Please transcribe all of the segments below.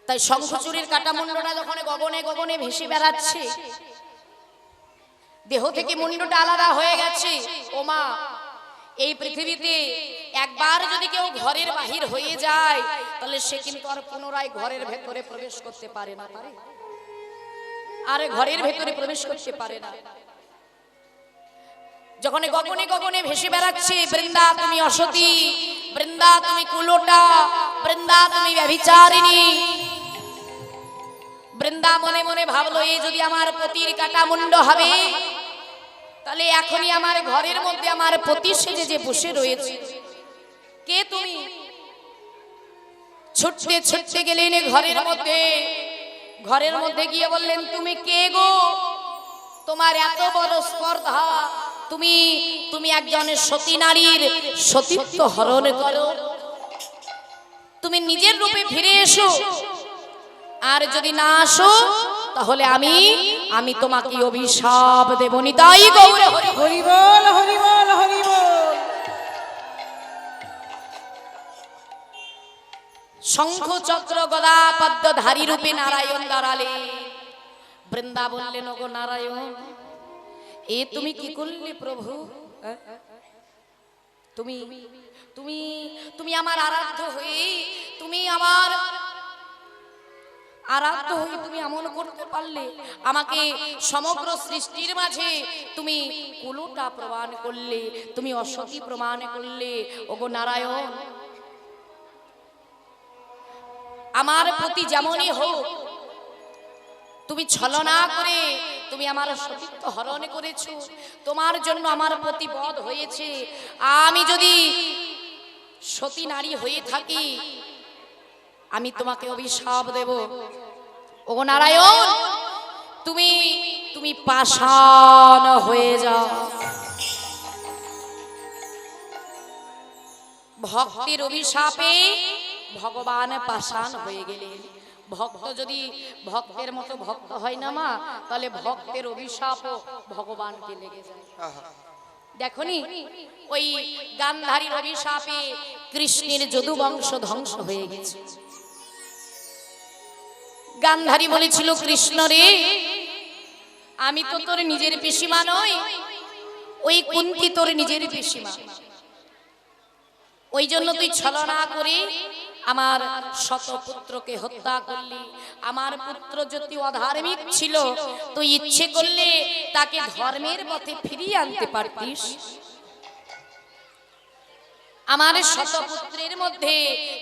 তাই শঙ্খচূড়ের কাটা মুন্ডটা যখন গগনে গগনে ভেসে বেড়াচ্ছে, দেহ থেকে মুন্ডটা আলাদা হয়ে গেছে। ও মা, এই পৃথিবীতে একবার যদি কেউ ঘরের বাহির হয়ে যায়, তাহলে সে কিন্তু আর পুনরায় ঘরের ভেতরে প্রবেশ করতে পারে না, পারে? আর ঘরের ভেতরে প্রবেশ করতে পারে না। যখন গগনে গগনে ভেসে বেড়াচ্ছে, বৃন্দা তুমি অসতী, বৃন্দা তুমি কুলোটা, বৃন্দা তুমি ব্যভিচারিণী। বৃন্দা মনে মনে ভাবলো, এই যদি আমার পতির কাটা মুন্ড হবে, তাহলে এখনই আমার ঘরের মধ্যে আমার পতি সেজে যে বসে রয়েছে, কে তুমি? ছুটতে ছুটতে গেলেন ঘরের মধ্যে। ঘরের মধ্যে গিয়ে বললেন, তুমি কে গো? তোমার এত বড় স্পর্ধা, তুমি একজন সতী নারীর সতীত্ব হরণ করো। তুমি নিজের রূপে ফিরে এসো, আর যদি না আসো তাহলে আমি তোমাকে অভিশাপ দেব। নিতাই গৌর হরি বল, হরি বল, হরি বল। শঙ্খ চক্র গদা পদ্মধারী রূপে নারায়ণ দাঁড়ালে। বৃন্দা বললেন, ওগো নারায়ণ, এ তুমি কি করলে প্রভু? তুমি তুমি তুমি আমার আরাধ্য হয়ে, তুমি আমার আরাধ্য হয়ে তুমি এমন করতে পারলে? আমাকে সমগ্র সৃষ্টির মাঝে তুমি কুলোটা প্রমাণ করলে, তুমি অসতী প্রমাণ করলে। ওগো নারায়ণ, আমার প্রতি যেমনই হোক, তুমি ছলনা করে তুমি আমার সতীত্ব হরণ করেছো। তোমার জন্য আমার প্রতি বধ হয়েছে। আমি যদি সতী নারী হয়ে থাকি, আমি তোমাকে অভিশাপ দেব। ওগো নারায়ণ, তুমি পাষাণ হয়ে যাও। ভক্তির অভিশাপে ভগবান পাষাণ হয়ে গেলেন। ভক্ত যদি ভক্তের মতো ভক্ত হয় না মা, তাহলে ভক্তের অভিশাপও ভগবানকে লেগে যায়। দেখনি, ওই গান্ধারীর অভিশাপে কৃষ্ণের যদু বংশ ধ্বংস হয়ে গেছে। গান্ধারী বলেছিল, কৃষ্ণ রে, আমি তো তোর নিজের পিসিমা নই, ওই কুন্তী তোর নিজের পিসিমা। ওই জন্য তুই ছলনা করে আমার শতপুত্রকে হত্যা করলি। আমার পুত্র যদি অধার্মিক ছিল, তুই ইচ্ছে করলে তাকে ধর্মের পথে ফিরিয়ে আনতে পারতিস। আমার শতপুত্রের মধ্যে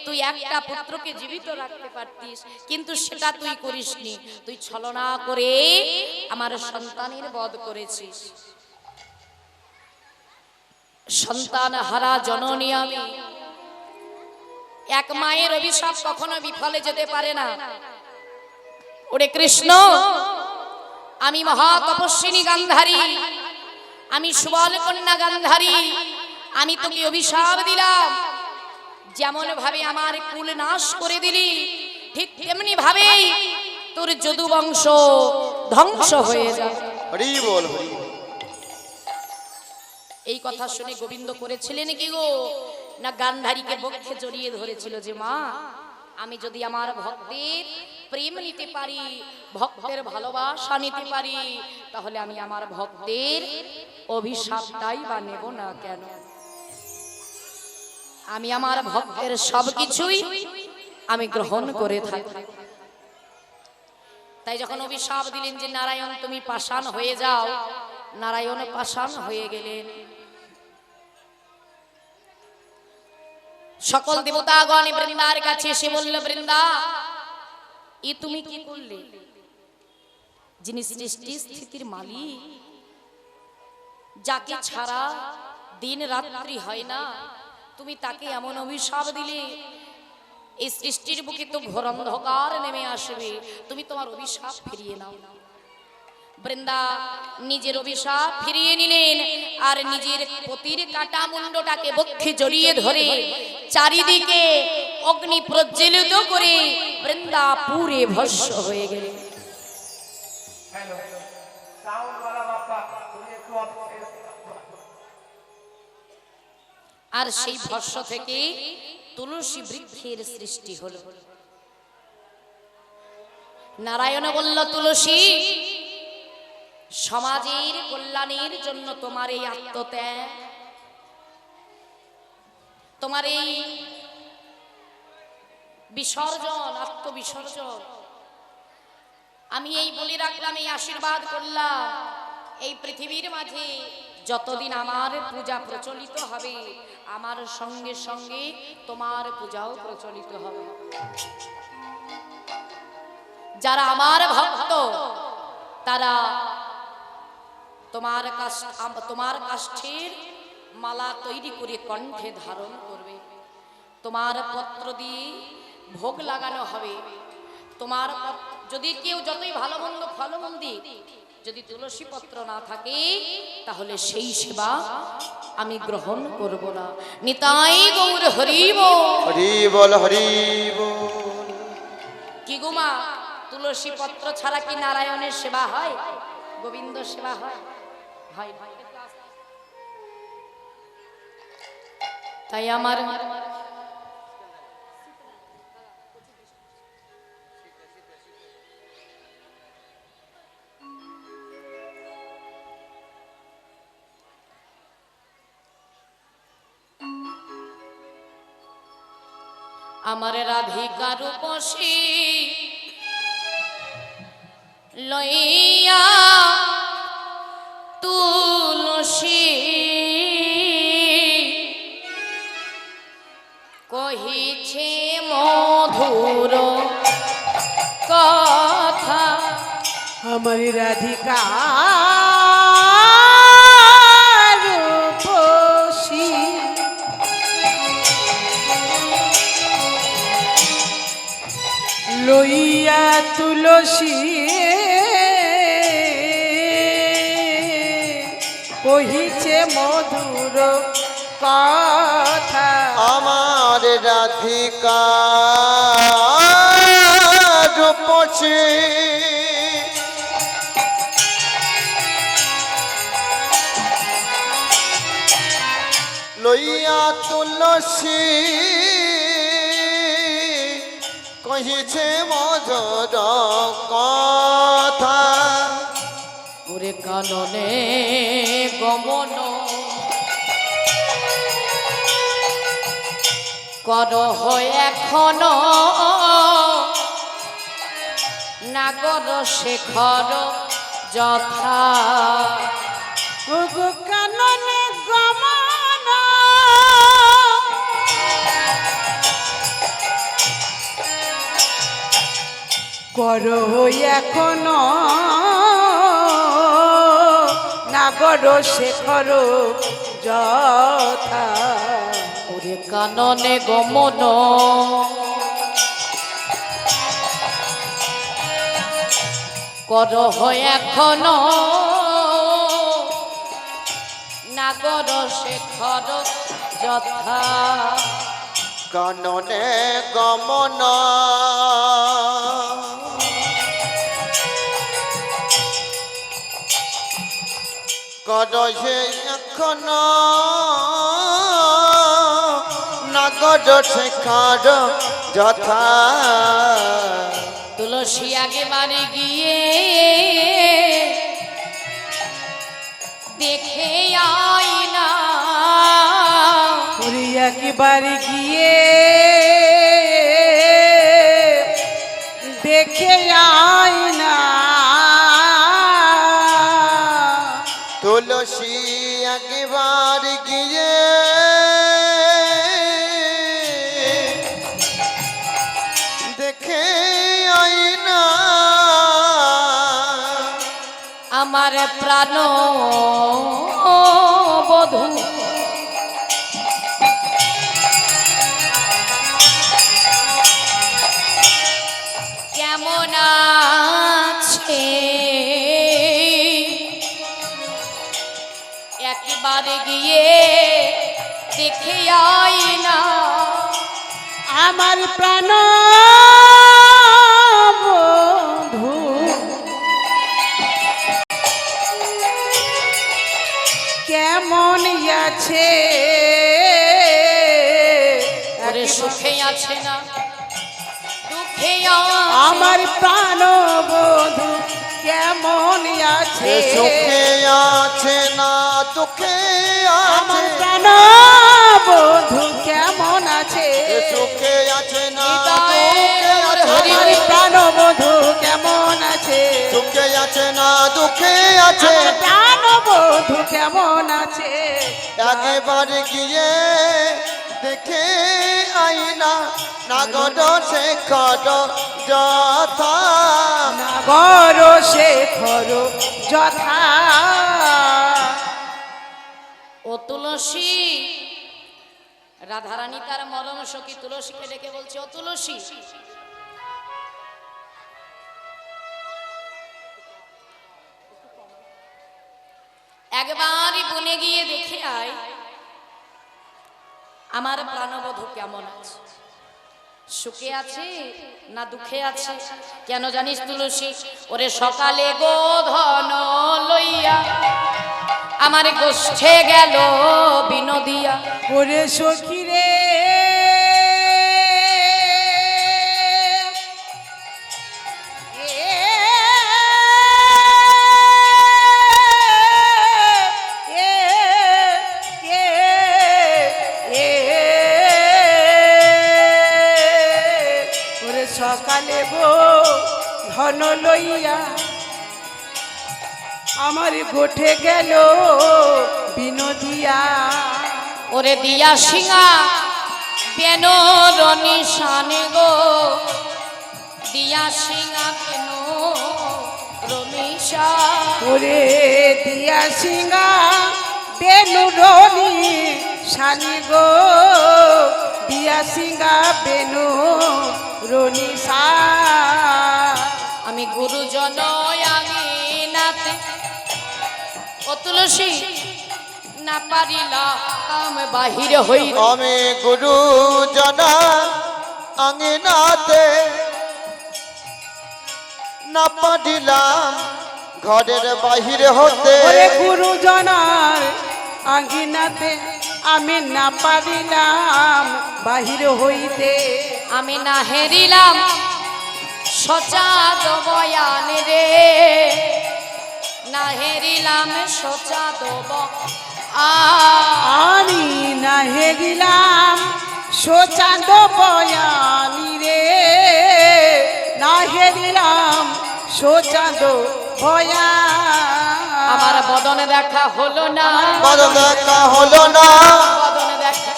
তুই একটা পুত্রকে জীবিত রাখতে পারতিস, কিন্তু সেটা তুই করিসনি। তুই ছলনা করে আমার সন্তানের বধ করেছিস। সন্তান হারা জননী আমি। এক মায়ের অভিশাপ কখনো বিফলে যেতে পারে না। ওরে কৃষ্ণ, আমি মহা তপস্বিনী গান্ধারী, আমি সুবল কন্যা গান্ধারী, আমি তোকে অভিশাপ দিলাম। যেমন ভাবে আমার কুল নাশ করে দিলি, ঠিক তেমনি ভাবে তোর যদু বংশ ধ্বংস হয়ে যায়। হরি বল, হরি বল। এই কথা শুনে গোবিন্দ করেছিলেন কি গো? না গান্ধারীকে বক্ষে জড়িয়ে ধরেছিল যে, মা, আমি যদি আমার ভক্তের প্রেম নিতে পারি, ভক্তের ভালোবাসা নিতে পারি, তাহলে আমি আমার ভক্তের অভিশাপটাই বা নেব না কেন? আমি আমার ভক্তের সবকিছুই আমি গ্রহণ করে থাকি। তাই যখন অভিশাপ দিলেন যে নারায়ণ তুমি পাষাণ হয়ে যাও, নারায়ণ পাষাণ হয়ে গেলেন। সকল দেবতাগণ বৃন্দার কাছে এসে বলল, বৃন্দা, এ তুমি কি করলে? যিনি সৃষ্টি স্থিতির মালিক, যাকে ছাড়া দিন রাত্রি হয় না, তুমি তাকে এমন অভিশাপ দিলে। এই সৃষ্টির বুকে তো ঘোর অন্ধকার নেমে আসবে, তুমি তোমার অভিশাপ ফিরিয়ে নাও। বৃন্দা নিজের অভিশাপ ফিরিয়ে নিলেন, আর নিজের পতির কাটা মুন্ডটাকে বক্ষে জড়িয়ে ধরে চারিদিকে অগ্নি প্রজ্বলিত করে বৃন্দা পুরে ভস্ম হয়ে গেলেন। আর সেই ভস্ম থেকে তুলসী বৃক্ষের সৃষ্টি হলো। নারায়ণ বলল তুলসী, সমাজের কল্যাণের জন্য তোমার এই আত্মত্যাগ, তোমার এই বিসর্জন, আত্মবিসর্জন আমি এই বলে রাখলাম, এই আশীর্বাদ করলাম, এই পৃথিবীর মাঝে যতদিন আমার পূজা প্রচলিত হবে, আমার সঙ্গে সঙ্গে তোমার পূজাও প্রচলিত হবে। যারা আমার ভক্ত তারা তোমার কাষ্ঠের মালা তৈরি করে কণ্ঠে ধারণ করবে, তোমার পত্র দিয়ে ভোগ লাগানো হবে। তোমার যদি কেউ যতই ভালো মন্দ ফলমূল দিক, যদি তুলসী পত্র না থাকে তাহলে সেই সেবা আমি গ্রহণ করব না। নিতাই গৌর হরি বল, হরি বল, হরি বল। কি গোমা, তুলসী পত্র ছাড়া কি নারায়ণের সেবা হয়, গোবিন্দ সেবা হয়? হয়। তাই আমার আমার রাধিকার রূপসী লইয়া তুলসী কহিছে মধুর কথা, আমার রাধিকা রূপসী লইয়া তুলসী কহিছে মধুর কথা। আমার রাধিকা রূপসী লইয়া তুলসী কহিছে মধুর কথা। ওরে কাননে গমন কর এখন নাগর শেখর যথা, ওগো কাননে গমন করো এখনো নাগর শেখর যথা। ওরে কাননে গমন কর এখন নাগর শেখর যথা, কাননে গমন করছে এখন নাগর শেখর যথা। তুলসী আগে বাড়ি গিয়ে দেখে আইনা, পুরী একবার গিয়ে দেখে আইনা। তুলসী একবার গিয়ে দেখে আইনা। আমার প্রাণ বধূ কেমন আছে, একবারে গিয়ে দেখে আইনা। আমার প্রাণ বন্ধু কেমন আছে, ওরে সুখে আছে না দুঃখে আছে, আমার প্রাণ বধু কেমন আছে এ সুখে আছে না দুঃখে আমার আছে প্রাণ বধু কেমন আছে এ সুখে আছে না নিতাই দুঃখে আমার আছে হরি আমার প্রাণ বধু কেমন আছে সুখে আছে না দুঃখে আছে আমার প্রাণ বধু কেমন আছে একবার গিয়ে দেখে আইনা নাগর শেখর যথা নাগর শেখর যথা ও তুলসী, রাধারানী তার মরম সখী তুলসীকে ডেকে বলছে, ও তুলসী, একবারই বনে গিয়ে দেখে আয় আমার প্রাণবধূ কেমন আছে, সুখে আছে না দুঃখে আছে। কেন জানিস তুলসী? ওরে সকালে গোধন লইয়া আমার গোষ্ঠে গেল বিনোদিয়া। ওরে সখী রে ওরে সকালে গো ধন লইয়া আমার গোঠে গেল বিনোদিয়া। ওরে দিয়া সিঙা বেন রনিশানে গো, দিয়া সিঙা কেন রনিশা। ওরে দিয়া সিংহা বেনু রনি শানি গো, দিয়া সিংহা বেনু রনি সা। আমি গুরুজন আঙিনাতে ও তুলসী না পারিলাম বাহির হই। আমি গুরু জনা আঙিনাতে না পারিলাম ঘরের বাহিরে হতে ওরে গুরুজনার আঙ্গিনাতে আমি না পারিলাম বাহির হইতে। আমি না হেরিলাম সচাদ বয়ান রে, না হেরিলাম সচাদ আমি না হেরিলাম সোচাঁদ বয়ানি রে, না হেরিলাম সোচাঁদ বয়া। আমার বদনে দেখা হলো না, বদন দেখা হলো না বদনে দেখা,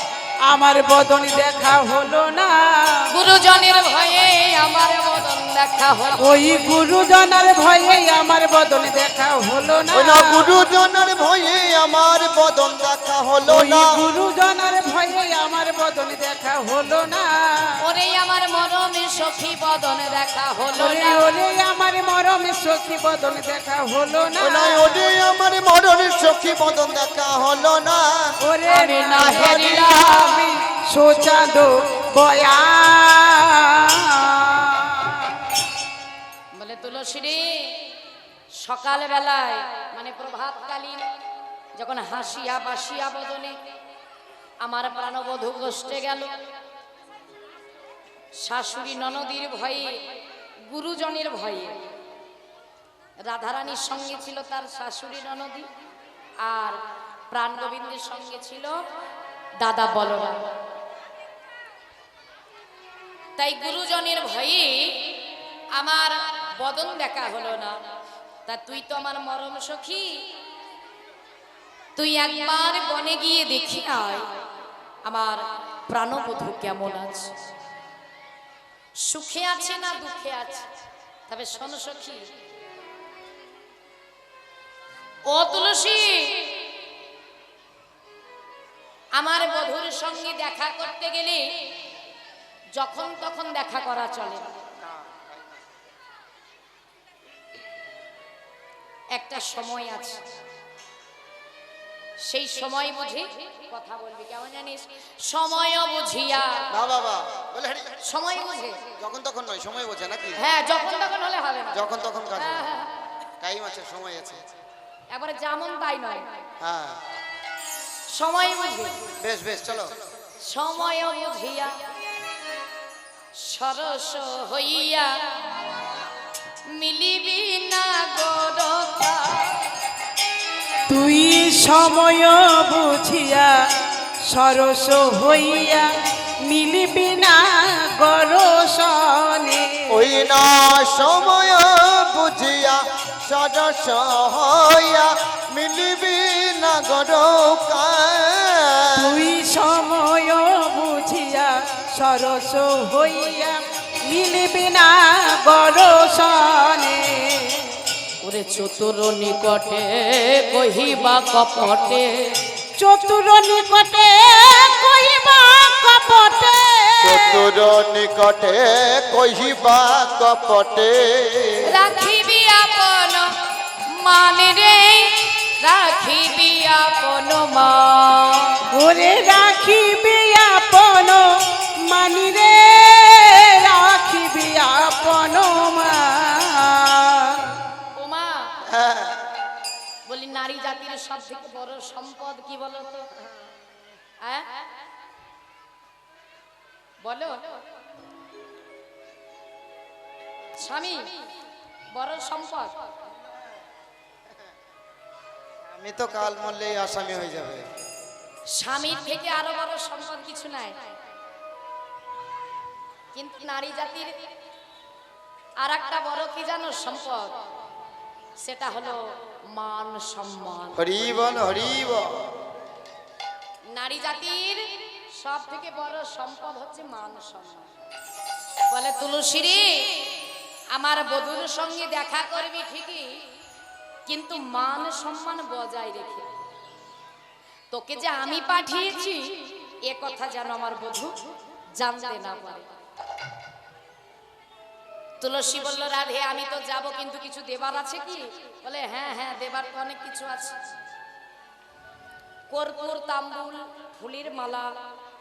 আমার বদন দেখা হলো না। গুরুজনের ভয়ে আমার বদন দেখা হলো। ওই গুরুজনের ভয়ে আমার বদন দেখা হলো না। ওই না গুরুজনের ভয়ে আমার বদন দেখা হলো ওই না গুরুজনের ভয়ে আমার বদন দেখা হলো না। ওরে আমার মরমে সখী বদন দেখা হলো ওরে না। ওরে আমার মরমে সখী বদন দেখা হলো না। ওই না ওরে আমার মরণের সখী বদন দেখা হলো না ওরে আমি না না হেরিলাম সোচাঁদ বয়া। বলে তুলসী রে, সকাল বেলায় মানে প্রভাতকালীন যখন হাসিয়া বাসিয়া বদনে আমার প্রাণবধূ কষ্টে গেল, শাশুড়ি ননদীর ভয়ে, গুরুজনের ভয়ে, রাধারানীর সঙ্গে ছিল তার শাশুড়ি ননদী, আর প্রাণ গোবিন্দের সঙ্গে ছিল দাদা বলরাম। তাই গুরুজনের ভয়ে আমার বদন দেখা হলো না। তা তুই তো আমার মরম সখী, তুই একবার বনে গিয়ে দেখি আয় আমার প্রাণবধূ কেমন আছে, সুখে আছে না দুঃখে আছে। তবে শোন সখী, ও তুলসী, আমার বধূর সঙ্গে দেখা করতে গেলে যখন তখন দেখা করা চলে না, একটা সময় আছে, সেই সময় বুঝে কথা বলবি। কেমন জানিস? সময় বুঝিয়া, না বাবা বলে হারি সময় বুঝে, যখন তখন নয় সময় বোঝে নাকি হ্যাঁ যখন তখন হলে হবে না, যখন তখন কাজ হ্যাঁ, হ্যাঁ, টাইম আছে সময় আছে এবারে যেমন তাই নয়, হ্যাঁ সময় বুঝে। বেশ বেশ চলো সময় বুঝিয়া সরস হইয়া মিলিবি না গরকা। তুই সময় বুঝিয়া সরস হইয়া মিলিবি না গরসনে। ওই না সময় বুঝিয়া সরস হইয়া মিলিবি না গরকা। তুই সময় বুঝিয়া সরস হইয়া মিলিবি না গরসনে। ওরে চতুর নিকটে কহিবা কপটে, চতুর নিকটে কহিবা কপটে। চতুর নিকটে কহিবা কপটে। রাখিবি আপন মান রে, রাখিবি আপন মান। ওরে রাখিবি আপন মানি রে, রাখিবি আপন মান। ওমা হ্যাঁ, বলি নারী জাতির সব থেকে বড় সম্পদ কি বলো তো? হ্যাঁ বলো। স্বামী বড় সম্পদ। আমি তো কাল মরলেই আসামি হয়ে যাবে। স্বামীর থেকে আরো বড় সম্পদ কিছু নাই। কিন্তু নারী জাতির আর একটা বড় কি জানো সম্পদ? সেটা হলো মান সম্মান। হরি বল হরি বল। নারী জাতির সব থেকে বড় সম্পদ হচ্ছে মান সম্মান। বলে তুলসী রে, আমার বধূর সঙ্গে দেখা করবি ঠিকই, কিন্তু মান সম্মান বজায় রেখে। তোকে যে আমি পাঠিয়েছি এ কথা যেন আমার বধূ জানতে না পারে। তুলসী বলল, রাধে আমি তো যাব, কিন্তু কিছু দেবার আছে কি? বলে হ্যাঁ হ্যাঁ, দেবার তো অনেক কিছু আছে। কর্পূর, তাম্বুল, ফুলের মালা,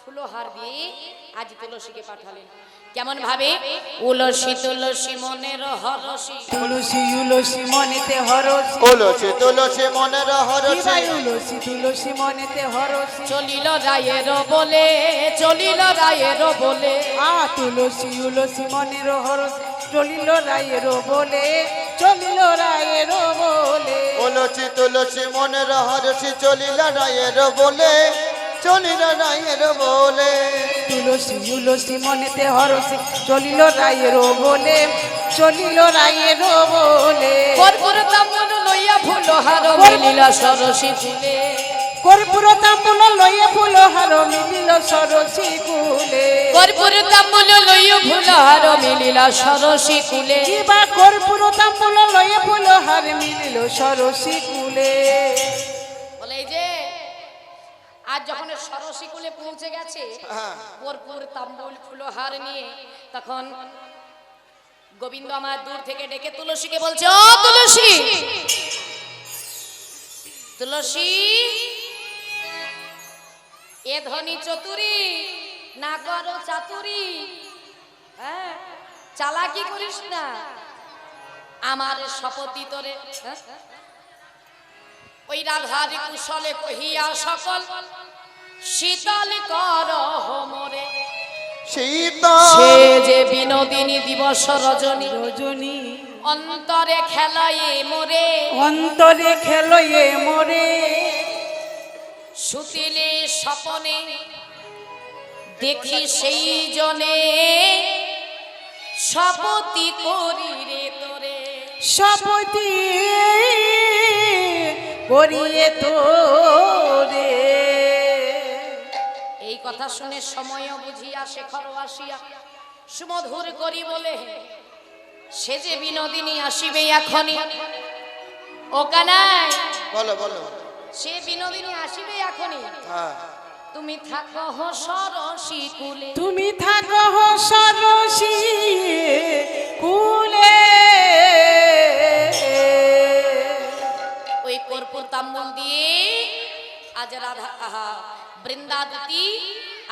ফুলহার দিয়ে আজ তুলসীকে পাঠালেন। কেমন ভাবে? উলসী তুলসী মনের হরসী, তুলসী উলসী মনেতে হরসি। তুলসী তুলসী মনের হরসি। তুলসী তুলসী মনেতে হরসি। চলিল রায়ের বলে, চলিল রায়ের বলে। তুলসী উলসী মনের হরসি, চলিল রায়ের বলে, চলিল রায়ের বলে। তুলসী তুলসী মনের হরসি, চলিল রায়ের বলে, চলিল রায়ের বলে। তুলসী উলসী মনেতে হরসি, চলিল রায়ের বলে, চলিল রায়ের বলে। কর্পূর তাম্বুল লইয়া ফুলহার মিলিল সরসী ফুলে। কর্পূর তাম্বুল লইয়া ফুলহার মিলিল সরসী কুলে। কর্পূর তাম্বুল লইয়া ফুলহার মিলিল সরসী কুলে। কিবা কর্পূর তাম্বুল লইয়া ফুলহার মিলিল সরসী কুলে। বলে এই যে আজ যখন সরসী কুলে পৌঁছে গেছে, কর্পূর তাম্বুল ফুলহার নিয়ে, তখন গোবিন্দ আমার দূর থেকে ডেকে তুলসীকে বলছে, ও তুলসী, তুলসী এ ধনী চতুরি না করো চাতুরি, হ্যাঁ চালাকি করিস না, আমার শপথি তোরে ওই রাধার কুশলে কহিয়া সকল শীতল কর হোমরে। সীতা সে যে বিনোদিনী দিবস রজনী, রজনী অন্তরে খেলায়ে মোরে, অন্তরে খেলয়ে মোরে। সুতিলে স্বপনে দেখি সেই জনে, শপথি করি রে তোরে। শপথি করিয়ে তোরে। এই কথা শুনে সময় বুঝিয়া শেখর আসিয়া সুমধুর করি বলে, সে যে বিনোদিনী আসিবে এখনই। ও কানাই, বলো বলো। সে বিনোদিনী আসিবে এখনই, হ্যাঁ, তুমি থাকো সরসী কুলে। তুমি থাকো সরসী কুলে। ওই কর্পূর তাম্বুল দিয়ে আজ রাধা বৃন্দাবতী,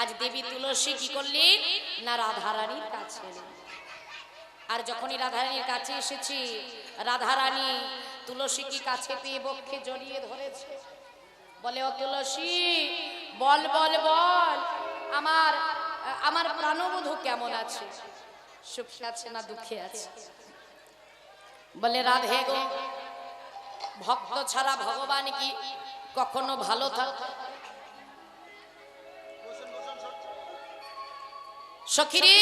আজ দেবী তুলসী কি করলেন না রাধারানীর কাছে এলেন। আর যখনই রাধারানীর কাছে এসেছি, রাধারানী তুলসীকে কাছে পেয়ে বক্ষে জড়িয়ে ধরেছে। বলে, ও তুলসী বল বল বল, আমার আমার প্রাণবধূ কেমন আছে? সুখে আছে না দুঃখে আছে? বলে রাধে গো, ভক্ত ছাড়া ভগবান কি কখনো ভালো থাকে? সখিরে,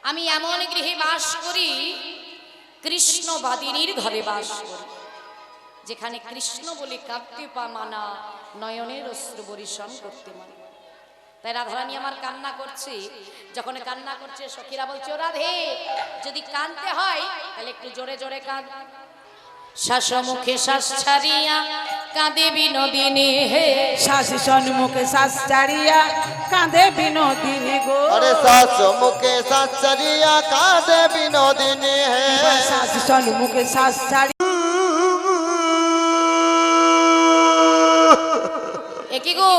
আমি এমন গৃহে বাস করি, কৃষ্ণবাদিনীর ঘরে বাস করি, যেখানে কৃষ্ণ বলে কাঁদতে মানা, নয়নের অশ্রু বরিশন করতে মানা। তাই রাধারানী আমার কান্না করছে, যখন কান্না করছে সখীরা বলছে, ও রাধে, যদি কাঁদতে হয় তাহলে একটু জোরে জোরে কাঁদ। শ্বাস মুখে শ্বাস ছাড়িয়া কাঁদে বিনোদিনী হে, শ্বাস সম্মুখে শ্বাস ছাড়িয়া কাঁদে বিনোদিনী গো। আরে শ্বাস মুখে শ্বাস ছাড়িয়া কাঁদে বিনোদিনী হে। শ্বাস সম্মুখে শ্বাস ছাড়ি। একই গো,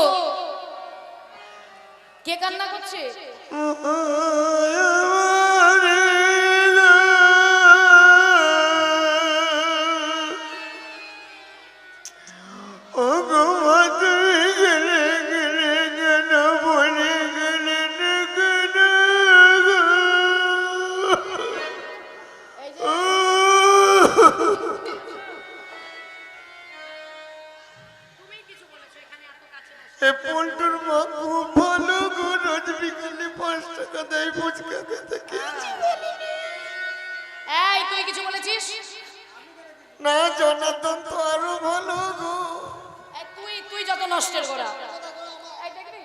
কে কান্না করছে? পল্টুর মা খুব ভালো গো, রোজ বিকালে 5 টাকা দেয় ফুচকা খেতে। এই তুই কিছু বলেছিস? না, জনার্দন তো আরো ভালো গো। এই তুই তুই যত নষ্টের গোড়া। এই দেখবি,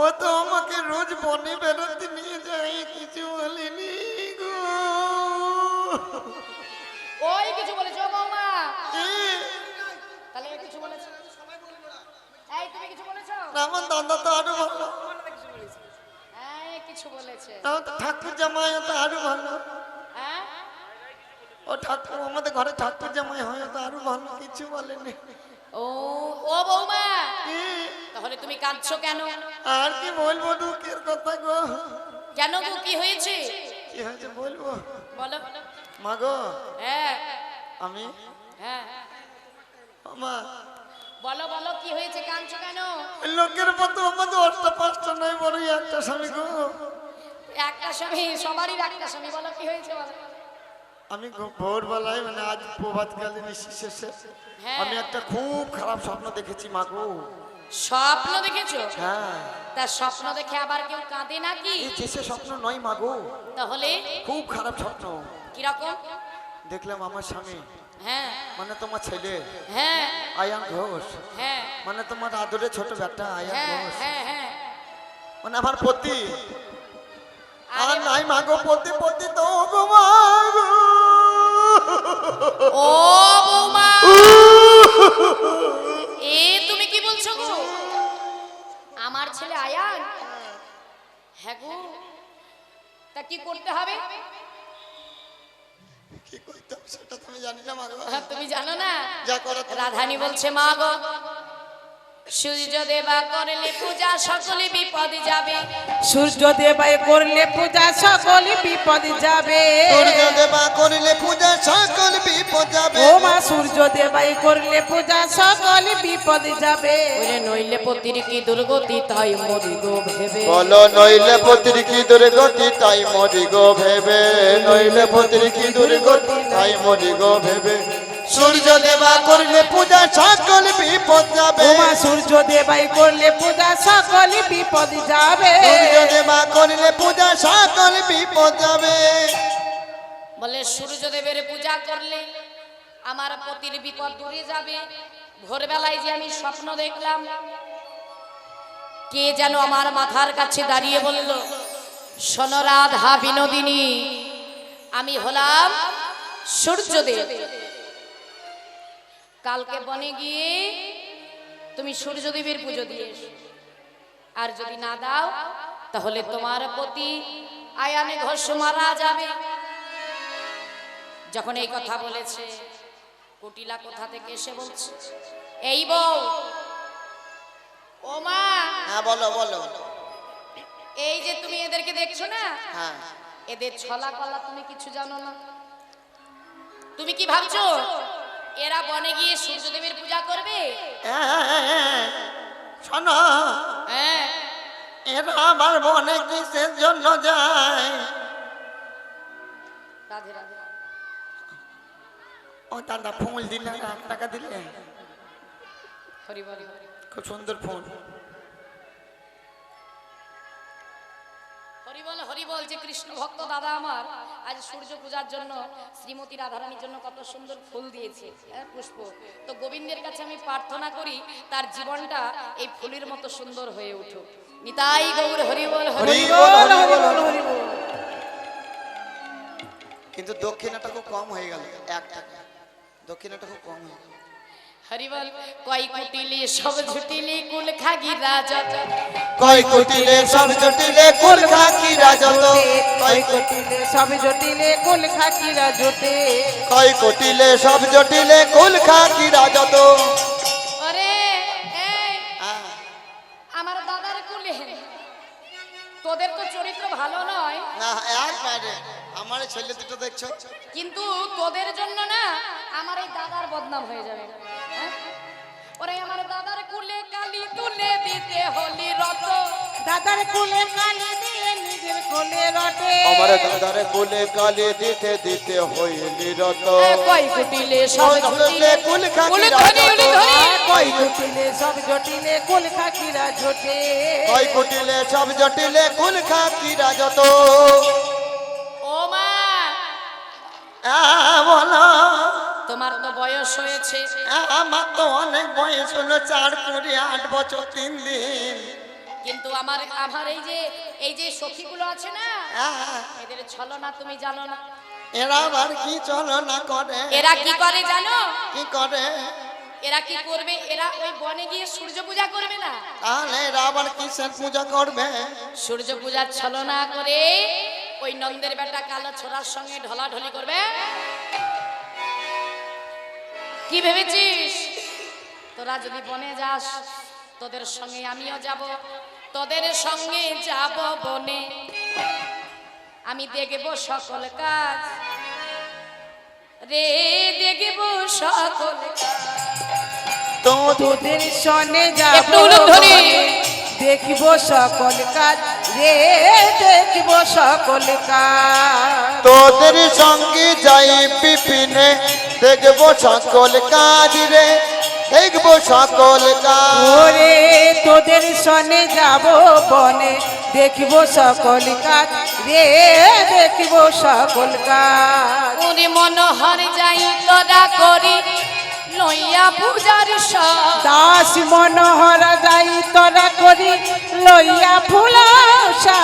ও তো আমাকে রোজ বনে বেড়াতে নিয়ে যায়, কিছু বলেনি গো। ওই কিছু বলেছো বৌমা? কি? তাহলে এ কিছু বলেছে? এই তুমি কিছু বলেছো? না, আমার দাদা তো আরো ভালো। এই কিছু বলেছে? আমার তো ঠাকুর জামাই তো আরো ভালো। হ্যাঁ, ও ঠাকুর, আমাদের ঘরে ঠাকুর জামাই হয় তো আরো ভালো, কিছু বলেনি। ও ও বৌমা, কি? তাহলে তুমি কাঁদছো কেন? আর কি বলবো, দুঃখের কথা গো। কেন গো, কি হয়েছে? কি হয়েছে বলবো? বলো। মা গো, হ্যাঁ আমি হ্যাঁ, মা, বলো বলো, কি হয়েছে, কাঁদছো কেন? লোকের মতো আমার 10টা 5টা নয়, বড়ই একটা স্বামী গো। একটা স্বামী, সবারই একটা স্বামী, বলো কি হয়েছে বলো। আমি ভোরবেলায়, মানে আজ প্রভাতকালীন শেষে হ্যাঁ। আমি একটা খুব খারাপ স্বপ্ন দেখেছি মা গো। স্বপ্ন দেখেছো? হ্যাঁ। তা স্বপ্ন দেখে আবার কেউ কাঁদে নাকি? এই দেশে স্বপ্ন নয় মা গো, তাহলে খুব খারাপ স্বপ্ন কিরকম? দেখলাম আমার স্বামী, হ্যাঁ মানে তোমার ছেলে হ্যাঁ আয়ান ঘোষ, হ্যাঁ মানে তোমার আদরের ছোট বেটা আয়ান হ্যাঁ ঘোষ, হ্যাঁ হ্যাঁ। মানে আমার পতি। আর আরে নাই মা গো, পতি পতি তো গো মা গো। ও বৌমা, এ তুমি কি বলছো গো? আমার ছেলে আয়ান? হ্যাঁ গো, তা কি করতে হবে? কি করতে হবে সেটা তুমি জানি না মা গো। তুমি জানো না? যা করো তুমি রাধানী বলছে, মা গো, সূর্য দেবা করলে পূজা সকলে বিপদ যাবে। সূর্য দেবাই করলে পূজা সকল বিপদ যাবে। সূর্য দেবা করিলে পূজা সকল বিপদ যাবে। ও মা, সূর্য দেবাই করলে পূজা সকল বিপদ যাবে। ওরে নইলে পতির কি দুর্গতি, তাই মরি গো ভেবে। বলো নইলে পতির কি দুর্গতি, তাই মরি গো ভেবে। নইলে পতির কি দুর্গতি, তাই মরি গো ভেবে। সূর্য দেবা করিলে পূজা সকল বিপদ যাবে। ও মা, সূর্য দেবাই করলে পূজা সকল বিপদ যাবে। সূর্য দেবা করিলে পূজা সকল বিপদ যাবে। বলে সূর্যদেবের পূজা করলে আমার পতির বিপদ দূরে যাবে। ভোরবেলায় যে আমি স্বপ্ন দেখলাম, কে যেন আমার মাথার কাছে দাঁড়িয়ে বলল, শোনো রাধা বিনোদিনী, আমি হলাম সূর্যদেব। কালকে বনে গিয়ে তুমি সূর্যদেবের পুজো দিয়ে এসো। আর যদি না দাও তাহলে তোমার পতি আয়ানে ঘোষ মারা যাবে। যখন এই কথা বলেছে, কুটিলা কোথা থেকে এসে বলছে, এই বউ, ও মা, হ্যাঁ বলো বলো। এই যে তুমি এদেরকে দেখছো না, হ্যাঁ। এদের ছলা কলা তুমি কিছু জানো না। তুমি কি ভাবছো এরা বনে গিয়ে সূর্যদেবের পূজা করবে? শোনো, হ্যাঁ, এরা আমার বনে কিসের জন্য যায়? রাধে রাধে। ও দাদা ফুল দিলে 8 টাকা দিলে, হরি বল হরি। খুব সুন্দর ফুল। হরি বল হরি বল। যে কৃষ্ণ ভক্ত দাদা আমার আজ সূর্য পূজার জন্য শ্রীমতী রাধারানীর জন্য কত সুন্দর ফুল দিয়েছে, হ্যাঁ পুষ্প। তো গোবিন্দের কাছে আমি প্রার্থনা করি তার জীবনটা এই ফুলের মতো সুন্দর হয়ে উঠুক। নিতাই গৌর হরি বল হরি হরি বল। বল, হরি বল, হরি বল। কিন্তু দক্ষিণাটা খুব কম হয়ে গেল, 1 টাকা। দক্ষিণাটা খুব কম হয়ে গেল। হরি বল। কয় কুটিলে সব ঝুটিলে কুল খাগি রাজা, কয় কুটিলে সব জটিলে কুল খাকিরা যত, কয় কুটিলে সব জটিলে কুল খাকিরা জোটে। কয় কুটিলে সব জটিলে কুল খাকিরা যত। ওরে এই হ্যাঁ, আমার দাদার কুলে তোদের তো চরিত্র ভালো নয়, না একবারে আমার ছেলে দুটো দেখছো, কিন্তু তোদের জন্য না আমার এই দাদার বদনাম হয়ে যাবে, হ্যাঁ? ওরে আমার দাদার কুলে কালি তুলে দিতে হলি রত, দাদার কুলে কালি দিয়ে নিজের কোলে রটে। আমার দাদার কোলে কালি দিতে দিতে হইলি রত। কয় কুটিলে সব জটিলে কুল কুলে খাকিরা ধরি উলি যত। ধরি। কয় কুটিলে সব জটিলে কুল খাকিরা জোটে। কয় কুটিলে সব জটিলে কুল খাকিরা যত। ও মা বলো, তোমার তো বয়স হয়েছে, আমার তো অনেক বয়স হলো, 4 কুড়ি 8 বছর 3 দিন। কিন্তু আমার আমার এই যে সখীগুলো আছে না, এদের ছলনা তুমি জানো না। এরা আবার কি চলো না করে, এরা কি করে জানো? কি করে? এরা কি করবে? এরা ওই বনে গিয়ে সূর্য পূজা করবে না, তাহলে এরা আবার কিসের পূজা করবে? সূর্য পূজার ছলনা করে ওই নন্দের বেটা কালো ছোড়ার সঙ্গে ঢলাঢলি করবে। কি ভেবেছিস তোরা যদি বনে যাস তোদের সঙ্গে আমিও যাব, তোদের সঙ্গে যাব বনে, আমি দেখব সকল কাজ রে, দেখব সকল কাজ। তোদের সনে একটু যাব উলুক ধরি। দেখিব সকল কাজ রে, দেখিব সকল কাজ। তোদের সঙ্গে যাই বিপিনে, দেখবো সকল কাজ রে, দেখবো সকল কাজ। ওরে তোদের সনে যাব বনে দেখিব সকল কাজ রে, দেখিব সকল কাজ। ওরে মনোহর যাই তোরা করি লইয়া পূজার সব, দাস মনোহর যাই তোরা করি লইয়া ফুলাশা।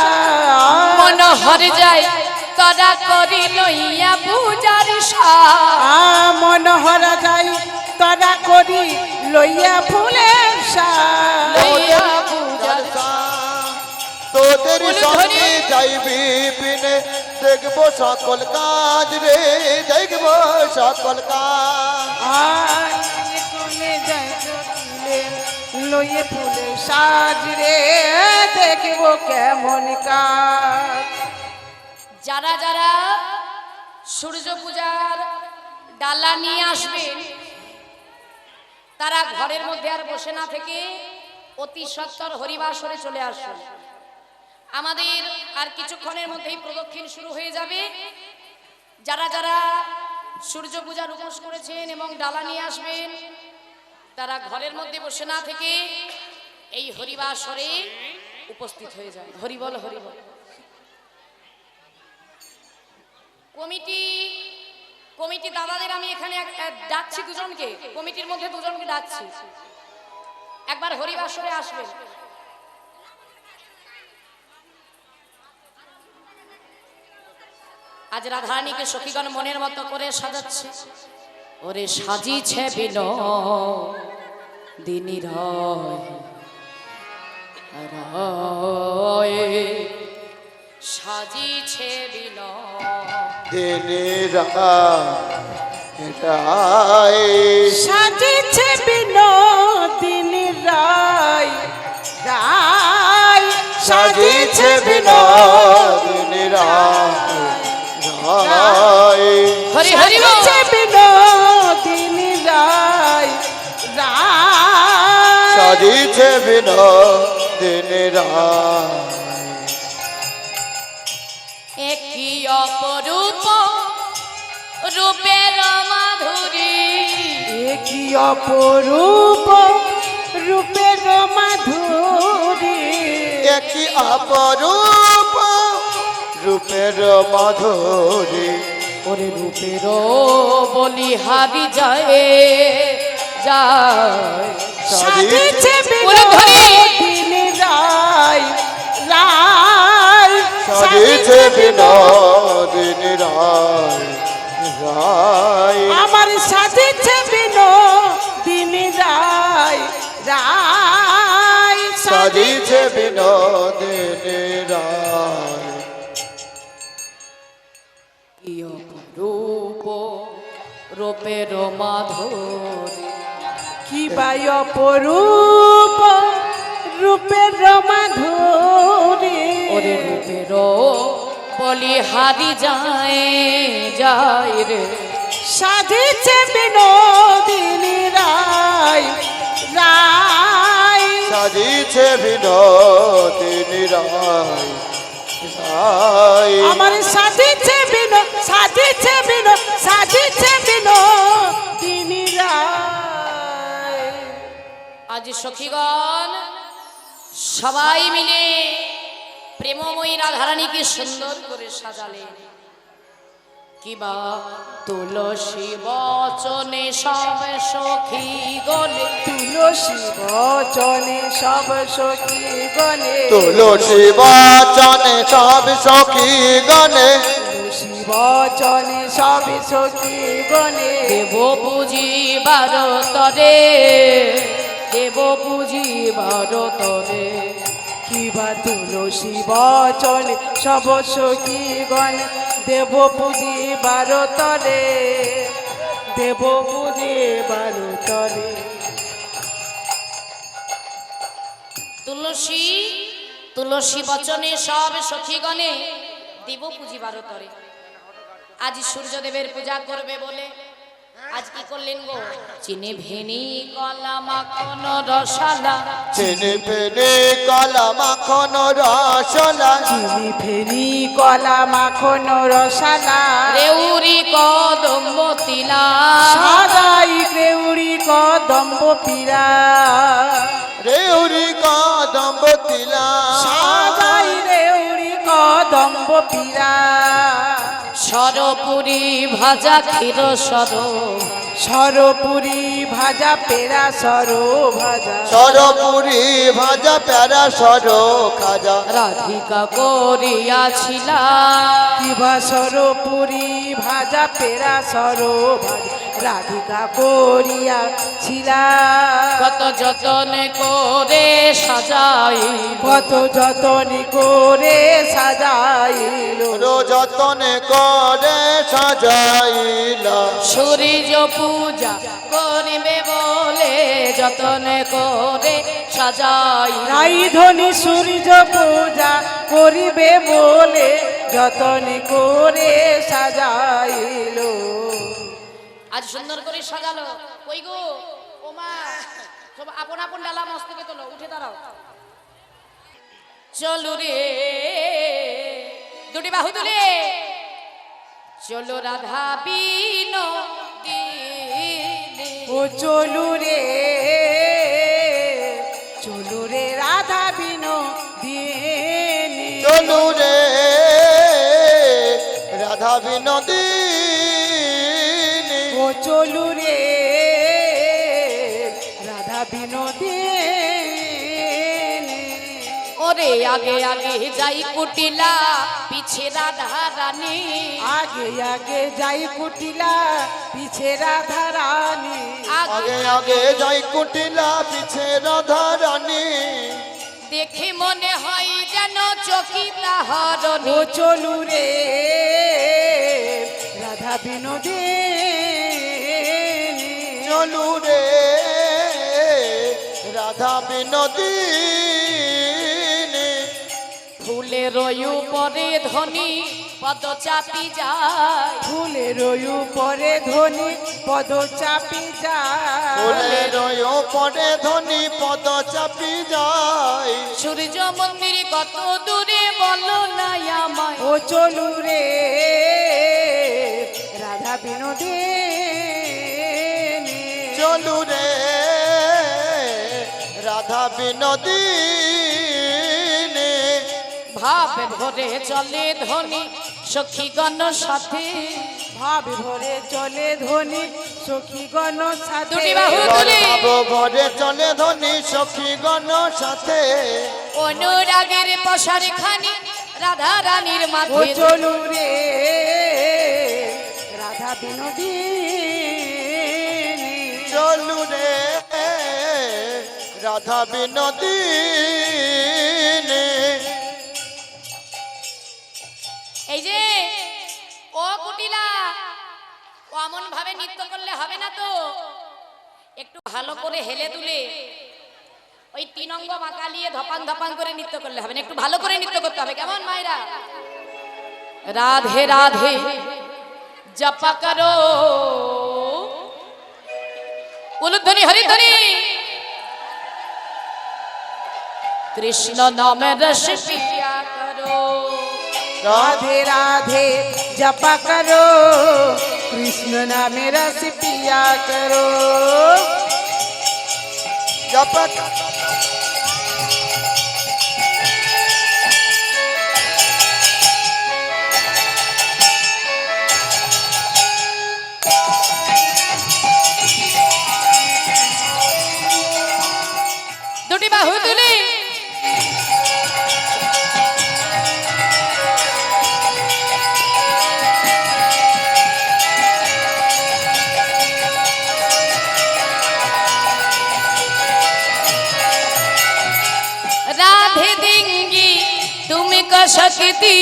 মনোহর যাই তোরা করি লইয়া পূজার সব, মনোহর যাই তোরা করি লইয়া ফুলের সাজ। লইয়া পূজার তোদের উলু সঙ্গে ধরি। যাই বিপিনে, দেখবো সকল কাজ রে, দেখবো সকল কাজ। লইয়ে ফুলে সাজ রে, দেখব কেমন কাজ। যারা যারা সূর্য পূজার ডালা নিয়ে আসবেন তারা ঘরের মধ্যে আর বসে না থেকে অতি সত্বর হরিবাসরে চলে আসুন। আমাদের আর কিছুক্ষণের মধ্যেই প্রদক্ষিণ শুরু হয়ে যাবে। যারা যারা সূর্য পূজার উপোস করেছেন এবং ডালা নিয়ে আসবেন তারা ঘরের মধ্যে বসে না থেকে এই হরিবাসরে উপস্থিত হয়ে যায়। হরিবল হরিবল। কমিটি দাদাদের আমি এখানে ডাকছি দুজনকে, কমিটির মধ্যে দুজনকে ডাকছি, একবার হরিবাসরে আসবেন। আজ রাধারানীকে সখীগণ মনের মতো করে সাজাচ্ছে। ওরে সাজিছে বিন দিনী রয়, সাজিছে বিন দিনের রায়, সাজিছে বিনোদিনী রায়, রায় সাজিছে বিনোদিনী রায়, হরি হরি বল। সাজিছে বিনোদিনী রায়, রায় সাজিছে বিনোদিনী রায়। একই অপরূপ রূপের মাধুরী কি অপরূপ রূপের মাধুরী একই অপরূপ রূপের মাধুরী ওরে রূপের বলিহারি যায় যায় সাজিছে ওরে ধরি। বিনোদিন রায় রায় সাজিছে বিনোদিনী রায় রায় আমার সাজিছে বিনোদিন রায় রায় সাজিছে বিনোদিনী রায় কি অপরূপ রূপের মাধুরী কি বাই অপরূপ রূপের মাধুরী ওরে রূপের বলিহারি যায় যায় রে সাজিছে বিনোদিনী রায় রায় সাজিছে বিনোদিনী রায় রায় আমার সাজিছে সাজিছে সাজিছে বিনোদিনী রায় আজ সখীগণ সবাই মিলে প্রেমময়ী রাধারানীকে সুন্দর করে সাজালেন কিবা তুলসী বচনে সব সখী গলে তুলসী বচনে সব সখী গণে তুলসী বচনে সব সখী গণে তুলসী বচনে সব সখী গণে দেব পুজিবার তরে দেব পুজিবার তরে কিবা তুলসী বচনে সব সখী গণ দেব পুজি বারতরে দেব পুজি বারতরে তুলসী তুলসী বচনে সব সখীগণে দেব পুজিবার তরে আজ সূর্যদেবের পূজা করবে বলে আজ কি করলেন গো চিনি ভেনি কলা মাখন রসালা চিনি ফেনি কলা মাখন রসলা চিনি ফেনি কলা মাখন রসালা রেউরি কদম্ব তিলা সাদাই রেউড়ি কদম্ব পীরা রেউরি কদম্ব তিলা সাদাই রেউড়ি কদম্ব পীরা সরপুরি ভাজা ক্ষীর সর সরপুরি ভাজা পেরা সর ভাজা সরপুরি ভাজা প্যারা সর খাজা রাধিকা করিয়াছিলা কিবা সরপুরি ভাজা পেরা সর ভাজা রাধিকা করিয়া ছিলা কত যতন করে সাজাই কত যতন করে সাজাইল যতনে করে সাজাইলা সূর্য পূজা করিবে বলে যতন করে সাজাই রাই ধনি সূর্য পূজা করিবে বলে যতন করে সাজাইল আজ সুন্দর করে সাজালো কই গো ওমা সব আপন আপন ডালা মস্তকে তোলো উঠে দাঁড়াও চলো রে দুটি বাহু তুলে চলো রাধা বিনো ও চলু রে রাধা বিনো দিনী চলু রে রাধা বিনোদিনী ও চলু রে রাধা বিনোদিনী ওরে আগে আগে যাই কুটিলা পিছে রাধা রানী আগে আগে যাই কুটিলা পিছে রাধা রানী আগে আগে যাই কুটিলা পিছে রাধা রানী দেখে মনে হয় যেন চকি তাহার ও চলু রে রাধা বিনোদিনী চলু রে রাধা বিনোদিনী ফুলের উপরে ধনী পদ চাপি যায় ফুলের উপরে ধনী পদ চাপি যায় ফুলের উপরে ধনী পদ চাপি যায় সূর্য মন্দির কত দূরে বলো না আমায় ও চলু রে রাধা বিনোদিনী বিনোদিনী চলু রে রাধা বিনোদিনী ভাবে ভরে চলে ধনী সখীগণ সাথে ভাবে ভরে চলে ধনী সখীগণ সাথে দুটি বাহু তুলে ভাব ভরে চলে ধনী সখীগণ সাথে অনুরাগের পশারে খানি রাধা রানীর ও মাঝে চলু রে রাধা বিনোদিনী চলু রে রাধা বিনোদিনী এই যে ও কুটিলা অমন ভাবে নৃত্য করলে হবে না তো, একটু ভালো করে হেলে দুলে ওই তিন অঙ্গ মাকালিয়ে ধপাং ধপাং করে নৃত্য করলে হবে না, একটু ভালো করে নৃত্য করতে হবে। কেমন মায়েরা? রাধে রাধে জপা করো উলুধ্বনি হরিধ্বনি কৃষ্ণ নামে রস পিয়া করো राधे राधे जपा करो कृष्ण नामे रस पिया करो জপ দুটি বাহু তুলে राधे देंगी तुमको शक्ति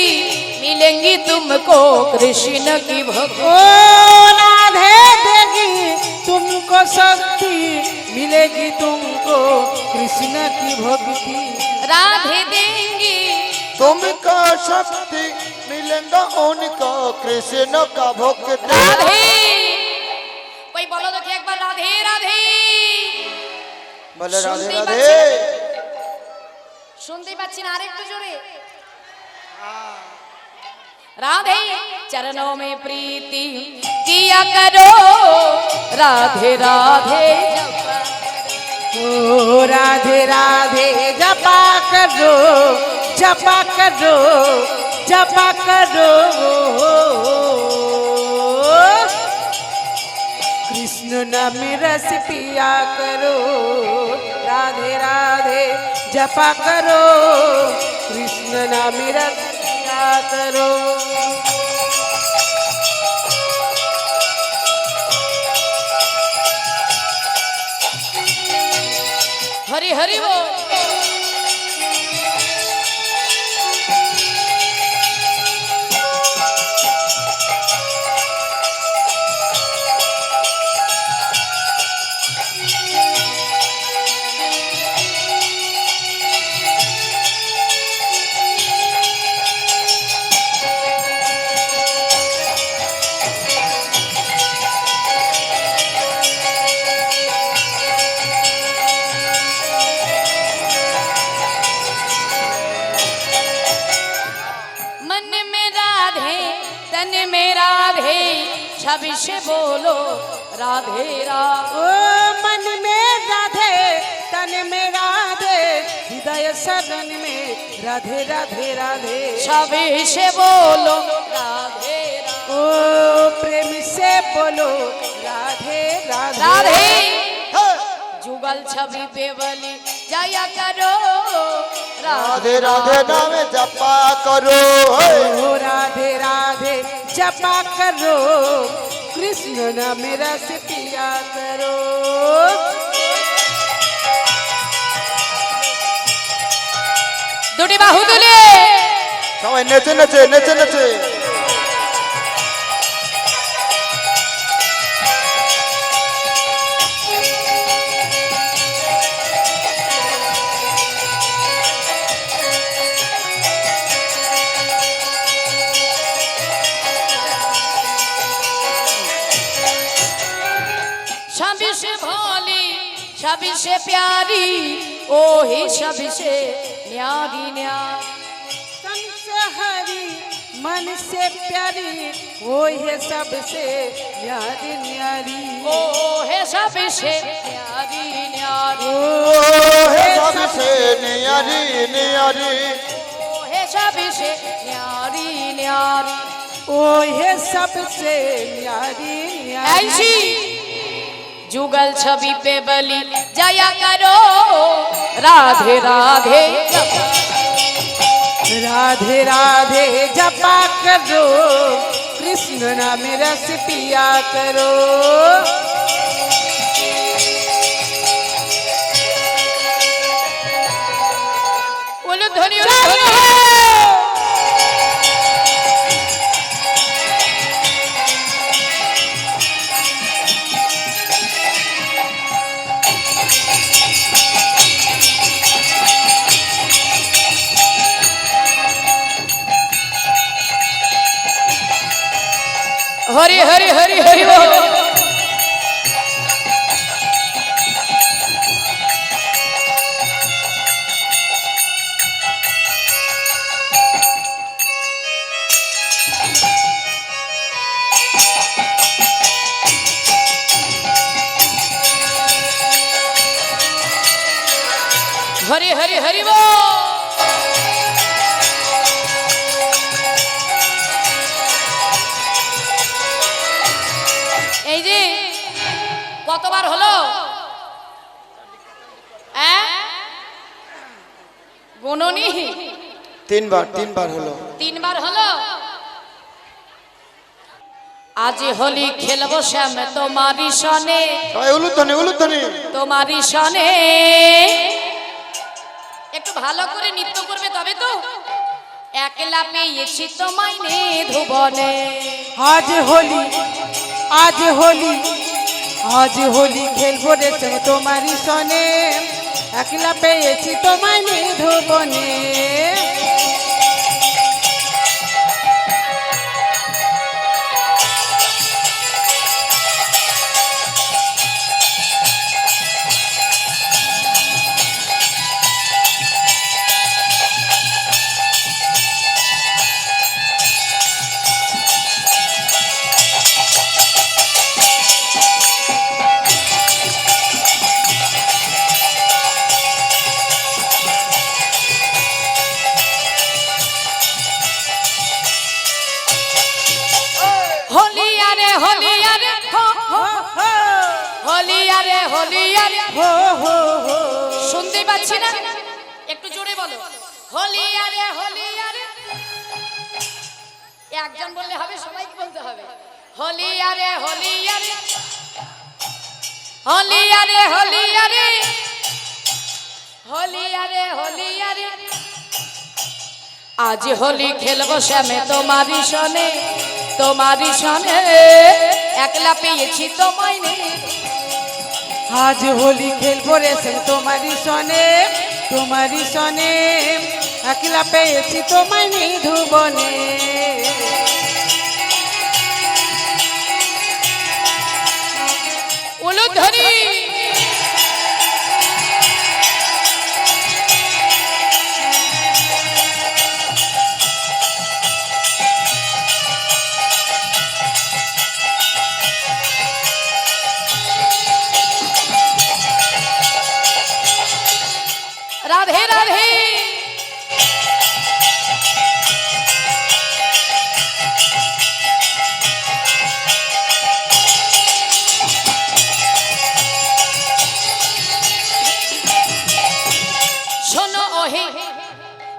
मिलेंगी तुमको कृष्ण की भक्ति ओ राधे देगी तुमको शक्ति मिलेगी तुमको कृष्ण की भक्ति राधे देंगी तुमको शक्ति मिलेगा उनको कृष्ण का भक्ति राधे कोई बोलो तो एक बार राधे राधे बोले राधे শুনতেই राधे পাচ্ছি না? শুনতেই পাচ্ছি না আরেকটু জোরে राधे चरणों में प्रीति किया करो राधे राधे ओ राधे राधे जपा करो जपा करो जपा करो कृष्ण नाम रस पिया करो राधे राधे जपा करो कृष्ण नाम रस पिया करो हरि हरि वो मन में राधे तन में राधे छवि से बोलो राधे राधे ओ मन में राधे तन में राधे हृदय सदन में राधे राधे राधे छवि से बोलो राधे राधे ओ प्रेम से बोलो राधे राधे राधे जुगल छवि पे बलि जया करो राधे राधे नाम जपा करो ओ राधे राधे जपा करो कृष्ण नाम रस पिया करो দুটি বাহু তুলে সবাই নেচে নেচে নেচে নেচে सभी से भोली सभी से प्यारी ओ ही सभी से न्यारी न्यारी कंस हरि मन से प्यारी वो है सबसे न्यारी न्यारी ओ हे सबसे न्यारी न्यारी ও হে সবসে নিয়ারি নিয়ারি ओ हे सबसे न्यारी न्यारी ओ है सबसे न्यारी न्यारी ऐसी जुगल छवि पे बलि जया करो राधे राधे राधे राधे जपा करो कृष्ण नाम रस पिया करो बोलो ध्वनि ध्वनि हरि हरि हरि हरि बोल हरि हरि हरि बोल এই যে কতবার হলো গুণনি তিনবার হলো তিনবার হলো আজ হোলি খেলবো শ্যাম তোমারি সনে সবাই উলুধ্বনি উলুধ্বনি তোমারি সনে একটু ভালো করে নৃত্য করবে তবে তো একলা পেয়েছি তোমায় নে ধুবনে आज होली आज होली आज होली खेलबो रे संग तुम्हारी सने একলা পেয়েছি তোমায় নিধুবনে हो हो हो শুনতে পাচ্ছি না একটু জোরে বলো হোলি আরে হোলি আরে একজন বললে হবে সবাইকে বলতে হবে হোলি আরে হোলি আরে হোলি আরে হোলি আরে হোলি আরে হোলি আরে আজ হোলি খেলবো শ্যামে তোমারি সনে একলা পেয়েছি তোমায় নে आज होली खेलबो रे संग तुम्हारी सने একলা পেয়েছি তোমায় নিধুবনে উলুধ্বনি রাধে রাধে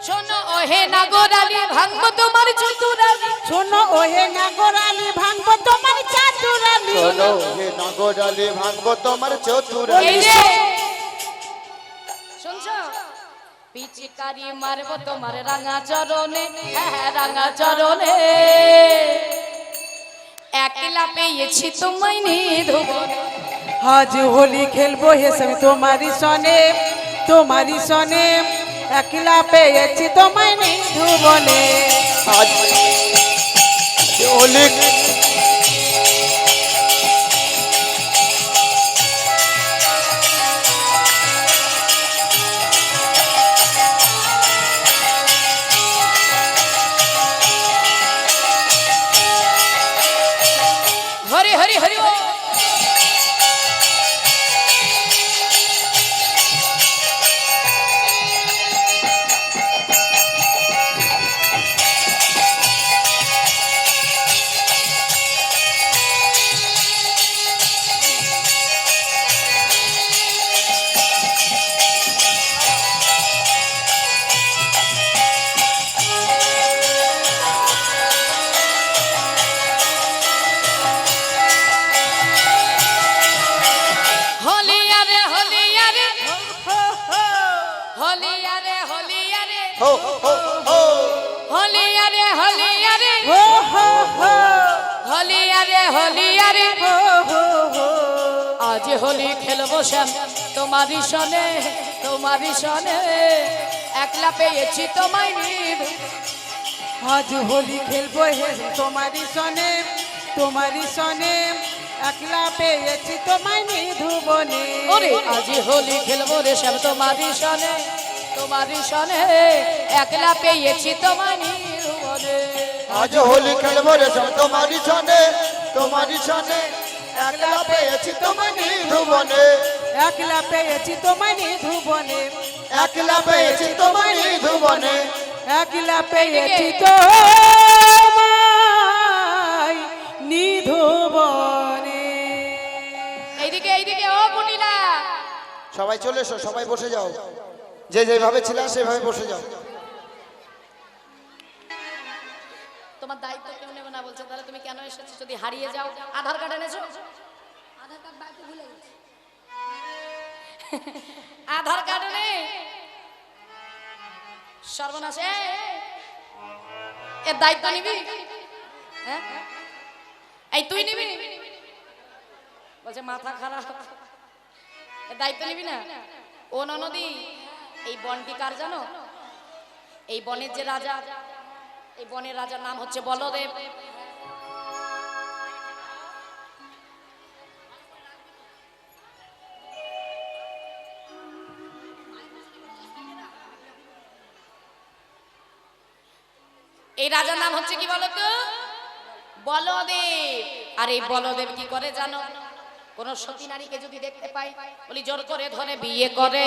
শোনো ওহে নাগরালি ভাঙবো তোমার চতুরালি শোনো ওহে নাগরালি ভাঙবো তোমার চাতুরালি শোনো হে নাগরালি ভাঙবো তোমার চতুরালি এই যে শুনছো পিচকারি মারবো তোমার রাঙা চরণে হ্যাঁ রাঙা চরণে একলা পেয়েছি তোমায় নিধুবনে आज होली खेलबो हे संग तुम्हारी सने একলা পেয়েছি তোমায় নিধুবনে আজ হোলি হরি হরি হরি ও হো হো হো হলিয়ারে হলিয়ারে হো হো হো হলিয়ারে হলিয়ারে হো হো হো আজ হোলি খেলবো শ্যাম তোমারই সনে তোমারই সনে একলা পেয়েছি তোমায় নিব আজ হোলি খেলবো হে তোমারই সনে তোমারই সনে একলা পেয়েছি তোমায় নিধুবনে ওরে আজ হোলি খেলবো রে শ্যাম তোমারই সনে তোমারই সনে একলা পেয়েছি তোমায় নিধুবনে আজ হোলি খেলবো রে সব তোমারই সনে তোমারই সনে একলা পেয়েছি তোমায় নিধুবনে একলা পেয়েছি তোমায় নিধুবনে একলা পেয়েছি তোমায় নিধুবনে একলা পেয়েছি তোমায় নিধুবনে এইদিকে এইদিকে ও কুটিলা সবাই চলে এসো সবাই বসে যাও যে যেভাবে ছিল সেভাবে বসে যাও তোমার দায়িত্ব কেউ নেবে না বলছে তাহলে তুমি কেন এসেছো যদি হারিয়ে যাও আধার কার্ড এনেছো আধার কার্ড বাড়িতে ভুলে গেছি আধার কার্ড নেই সর্বনাশ এর দায়িত্ব নিবি হ্যাঁ এই তুই নিবি বলছে মাথা খারাপ এর দায়িত্ব নিবি না ও ননদি এই বনটি কার জানো এই বনের যে রাজা এই বনের রাজার নাম হচ্ছে বলদেব এই রাজার নাম হচ্ছে কি বলতো বলদেব আর এই বলদেব কি করে জানো কোন সতী নারীকে যদি দেখতে পাই বলি জোর করে ধরে বিয়ে করে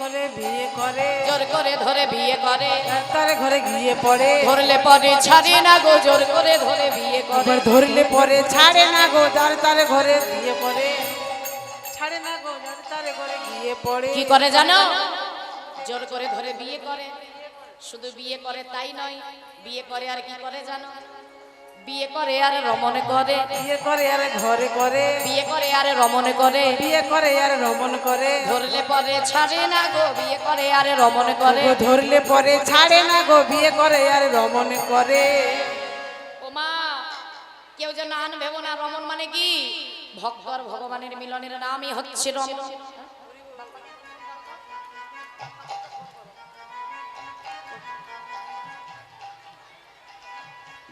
করে বিয়ে করে জোর করে ধরে বিয়ে করে তার ঘরে গিয়ে পড়ে ধরলে পরে ছাড়ে না গো জোর করে ধরে বিয়ে করে এবার ধরলে পরে ছাড়ে না গো যার তার ঘরে গিয়ে পড়ে ছাড়ে না গো যার তার ঘরে গিয়ে পড়ে কি করে জানো জোর করে ধরে বিয়ে করে শুধু বিয়ে করে তাই নয় বিয়ে করে আর কি করে জানো বিয়ে করে আর রমণ করে বিয়ে করে আর ঘরে করে বিয়ে করে আর রমণ করে বিয়ে করে আর রমণ করে ধরলে পরে ছাড়ে না গো বিয়ে করে আর রমণ করে গো ধরলে পরে ছাড়ে না গো বিয়ে করে আর রমণ করে ও মা কেউ যেন আন ভেবো না রমণ মানে কি ভক্তর ভগবানের মিলনের নামই হচ্ছে রমণ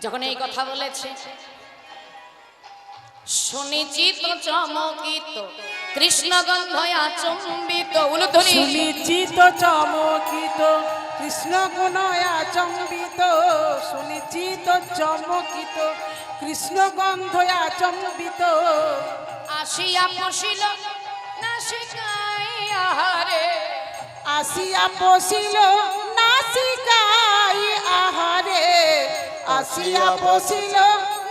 যখন এই কথা বলেছে শুনেছি তো চমকিত কৃষ্ণ গন্ধয় আচম্বিত উলুধ্বনি শুনেছি তো চমকিত কৃষ্ণ গুণয় আচম্বিত শুনেছি তো চমকিত কৃষ্ণ গন্ধয় আচম্বিত আসিয়া পশিল নাসিকায় আহারে আসিয়া পশিল নাসিকায় আহারে আসিয়া পশিল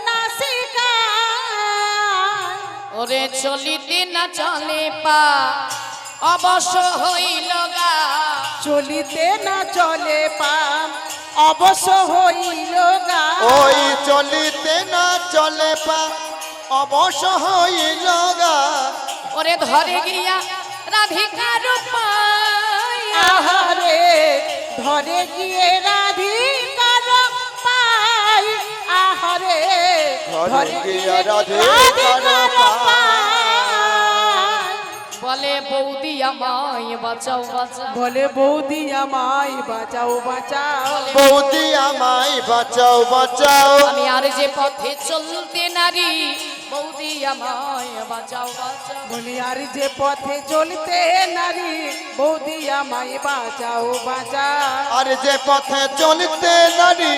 নাসিকায় ওরে চলিতে না চলে পা অবশ্য হইল গা চলিতে না চলে পাম অবশ্য হইল গা ওই চলিতে না চলে পা অবশ্য হইল গা ওরে ধরে গিয়া রাধিকার পায় আহারে ধরে গিয়ে রাধিকার পাই আহারে ধরে গিয়া রাধিকার পাই। বলে বৌদি আমায় বাঁচাও বাঁচাও বলে বৌদি আমায় বাঁচাও বাঁচাও বৌদি আমায় বাঁচাও বাঁচাও আমি আর যে পথে চলতে নারী বৌদি আমায় বাঁচাও বাঁচাও বলি আর যে পথে চলতে নারী বৌদি আমায় বাঁচাও বাঁচাও আর যে পথে চলতে নারী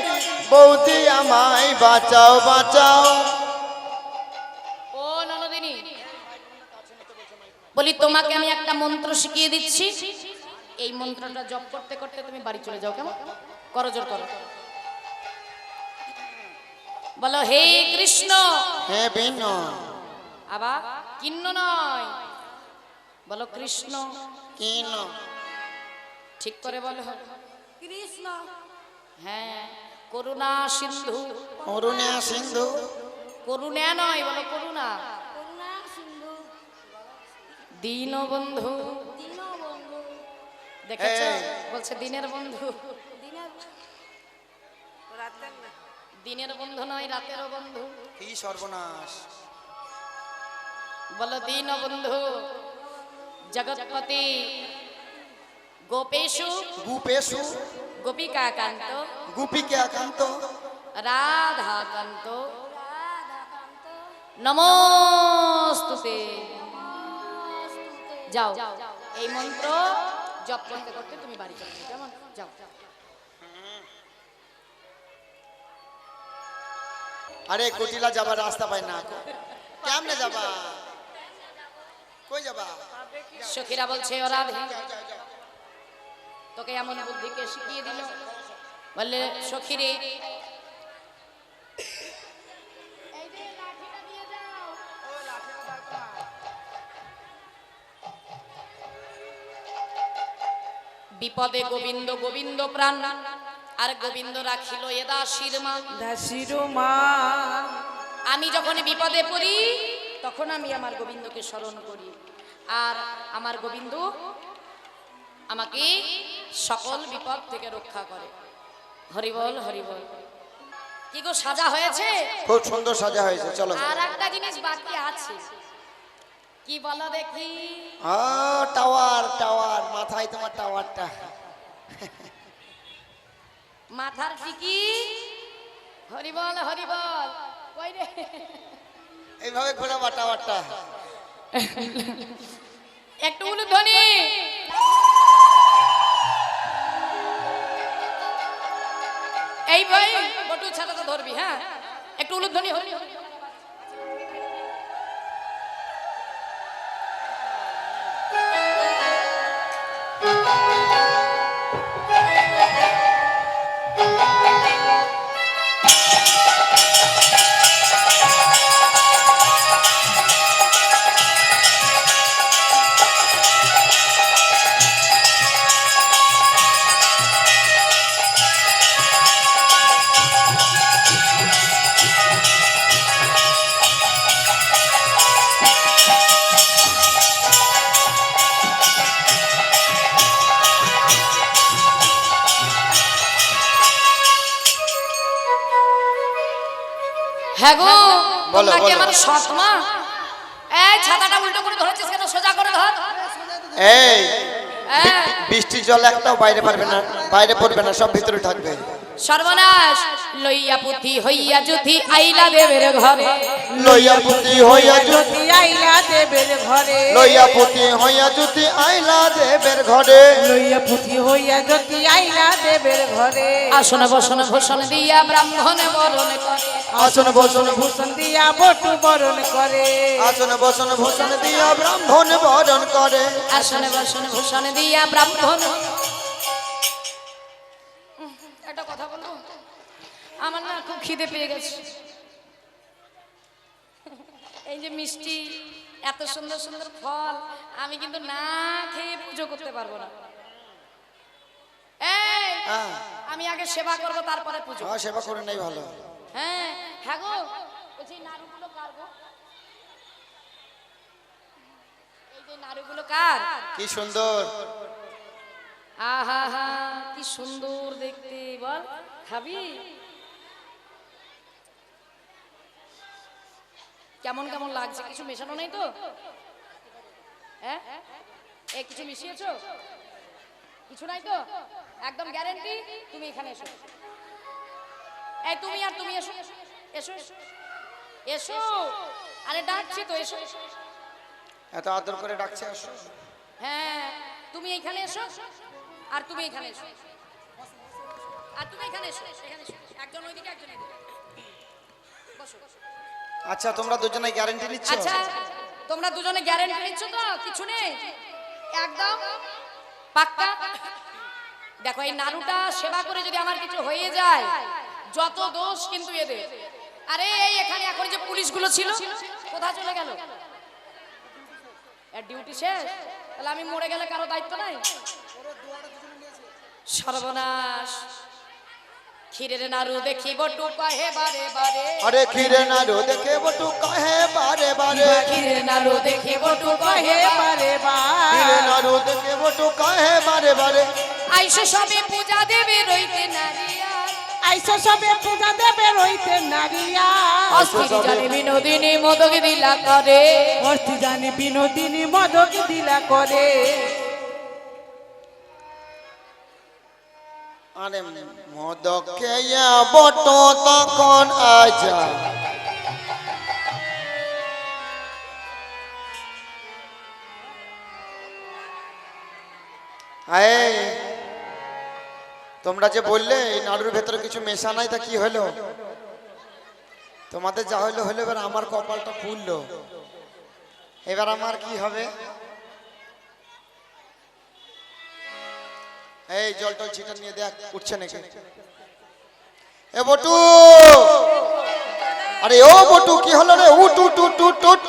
বৌদি আমায় বাঁচাও বাঁচাও ও বলি তোমাকে আমি একটা মন্ত্র শিখিয়ে দিচ্ছি, এই মন্ত্রটা জপ করতে করতে তুমি বাড়ি চলে যাও, কেমন? করো, জোর করো। বলো হে কৃষ্ণ। হে বিষ্ণ। আবার কিন্ন নয়, বলো কৃষ্ণ। কিন। ঠিক করে বলো। কৃষ্ণ। হ্যাঁ, করুণা সিন্ধু। করুণা সিন্ধু। করুণা নয়, বলো করুণা। করুণা সিন্ধু। দীনবন্ধু। দীনবন্ধু। দেখেছো, এই। বলছে দিনের বন্ধু। দিনের রাতের না। দিনের বন্ধু নয়, রাতেরও বন্ধু। কি সর্বনাশ। বলো দীনবন্ধু। জগৎপতি। গোপেশু। গুপেশু। গোপিকা কান্ত। গুপিকে একান্ত। রাধাকান্ত। নমস্তুতে। যাও, এই মন্ত্র জপ করতে করতে তুমি বাড়ি চলে যাও, কেমন? যাও। আরে কুটিলা যাবার রাস্তা পাই না, কেমনে যাবা? কই যাবা? সখীরা বলছে ও রাধে, তোকে এমন বুদ্ধিকে শিখিয়ে দিল। বললে সখীরে, বিপদে গোবিন্দ গোবিন্দ প্রাণ, আর গোবিন্দ রাখিল এ দাসীর মা। দাসীর মা। আমি যখন বিপদে পড়ি তখন আমি আমার গোবিন্দকে স্মরণ করি, আর আমার গোবিন্দ আমাকে সকল বিপদ থেকে রক্ষা করে। হরিবল হরিবল। কি গো, সাজা হয়েছে? খুব সুন্দর সাজা হয়েছে, চলো। আর একটা জিনিস বাকি আছে, কি বলো দেখি? টাওয়ার, টাওয়ার, মাথায় তোমার টাওয়ারটা। মাথার টিকি। হরিবল হরিবল। কই রে? এইভাবে ঘোরাবা টাওয়ারটা। একটু উলুধ্বনি। এই ভাই বটু ছাতাটা ধরবি, হ্যাঁ, একটু উলুধ্বনি হলি। হ্যাঁ গো, বলো, তোমরা কি বলো। আমার সৎ মা? এই ছাতাটা উল্টো করে ধরেছিস কেন? সোজা করে ধর। এই হ্যাঁ। বৃষ্টির জল একটাও বাইরে পারবে না, বাইরে পড়বে না, সব ভিতরে থাকবে। সর্বনাশ। লইয়া পুঁথি হইয়া যুথি আইলা দেবের ঘরে। লইয়া পুতি হইয়া জুতি, জ্যোতি আইলা দেবের ঘরে। লইয়া পুতি হইয়া জুতি আইলা দেবের ঘরে। লইয়া পুঁথি হইয়া জ্যোতি আইলা দেবের ঘরে। আসন বসন ভূষণ দিয়া ব্রাহ্মণে বরণ করে। আসন বসন ভূষণ দিয়া বটু বরণ করে। আসন বসন ভূষণ দিয়া ব্রাহ্মণ বরণ করে। আসন বসন ভূষণ দিয়া ব্রাহ্মণ। একটা কথা বলবো, আমার না খুব খিদে পেয়ে গেছে। এই যে মিষ্টি, এত সুন্দর সুন্দর ফল, আমি কিন্তু না খেয়ে পুজো করতে পারবো না। এই, হ্যাঁ, আমি আগে সেবা করব, তারপরে পুজো। সেবা করে নাই ভালো। হ্যাঁ হ্যাঁ গো, বলছি নাড়ুগুলো কার গো? এই যে নাড়ুগুলো কার? কি সুন্দর। আহা হা, কি সুন্দর দেখতে। বল, খাবি? কেমন কেমন লাগছে? কিছু মেশানো নেই তো? হ্যাঁ, এ কিছু মিশিয়েছো? কিছু নাই তো? একদম গ্যারান্টি? তুমি এখানে এসো। এই তুমি আর তুমি এসো, এসো এসো এসো। আরে ডাকছি তো, এসো। এত আদর করে ডাকছে, আসো। হ্যাঁ, তুমি এখানে এসো, আর তুমি এখানে এসো, আর তুমি এখানে এসো, এখানে এসো। একজন ওইদিকে, একজন এদিকে। বসো। আচ্ছা, তোমরা দুজনে গ্যারান্টি নিচ্ছ? আচ্ছা, তোমরা দুজনে গ্যারান্টি নিচ্ছ তো কিছু নেই একদম পাক্কা দেখো এই নাড়ুটা সেবা করে যদি আমার কিছু হয়ে যায় যত দোষ কিন্তু এদের আরে এই এখানে এখন যে পুলিশগুলো ছিল কোথায় চলে গেল এর ডিউটি শেষ তাহলে আমি মরে গেলে কারো দায়িত্ব নাই সর্বনাশ ক্ষীরের নাড়ু দেখি বটু কাহে বারে বারে আরে ক্ষীরে নাড়ু দেখে বটু কাহে বারে বারে ক্ষীরের নাড়ু দেখি বটু কাহে হে বারে ক্ষীরে বার নাড়ু দেখে বটু কাহে বারে বারে আইসে সবে পূজা দেবে রইতে নারিয়া আইসা সবে পূজা দেবে রইতে নারিয়া অস্থির জানি বিনোদিনী মোদক দিলা করে মস্তি জানি বিনোদিনী মদক দিলা করে আরে মদকে বটো তখন আজা এই তোমরা যে বললে এই নাড়ুর ভেতরে কিছু মেশা নাই তা কি হলো তোমাদের যা হইলো হলো এবার আমার কপালটা ফুললো এবার আমার কি হবে এই জল টল ছিটা নিয়ে দেখ উঠছে নাকি এ বটু আরে ও বটু কি হলো রে উঠ উঠ উঠ উঠ উঠ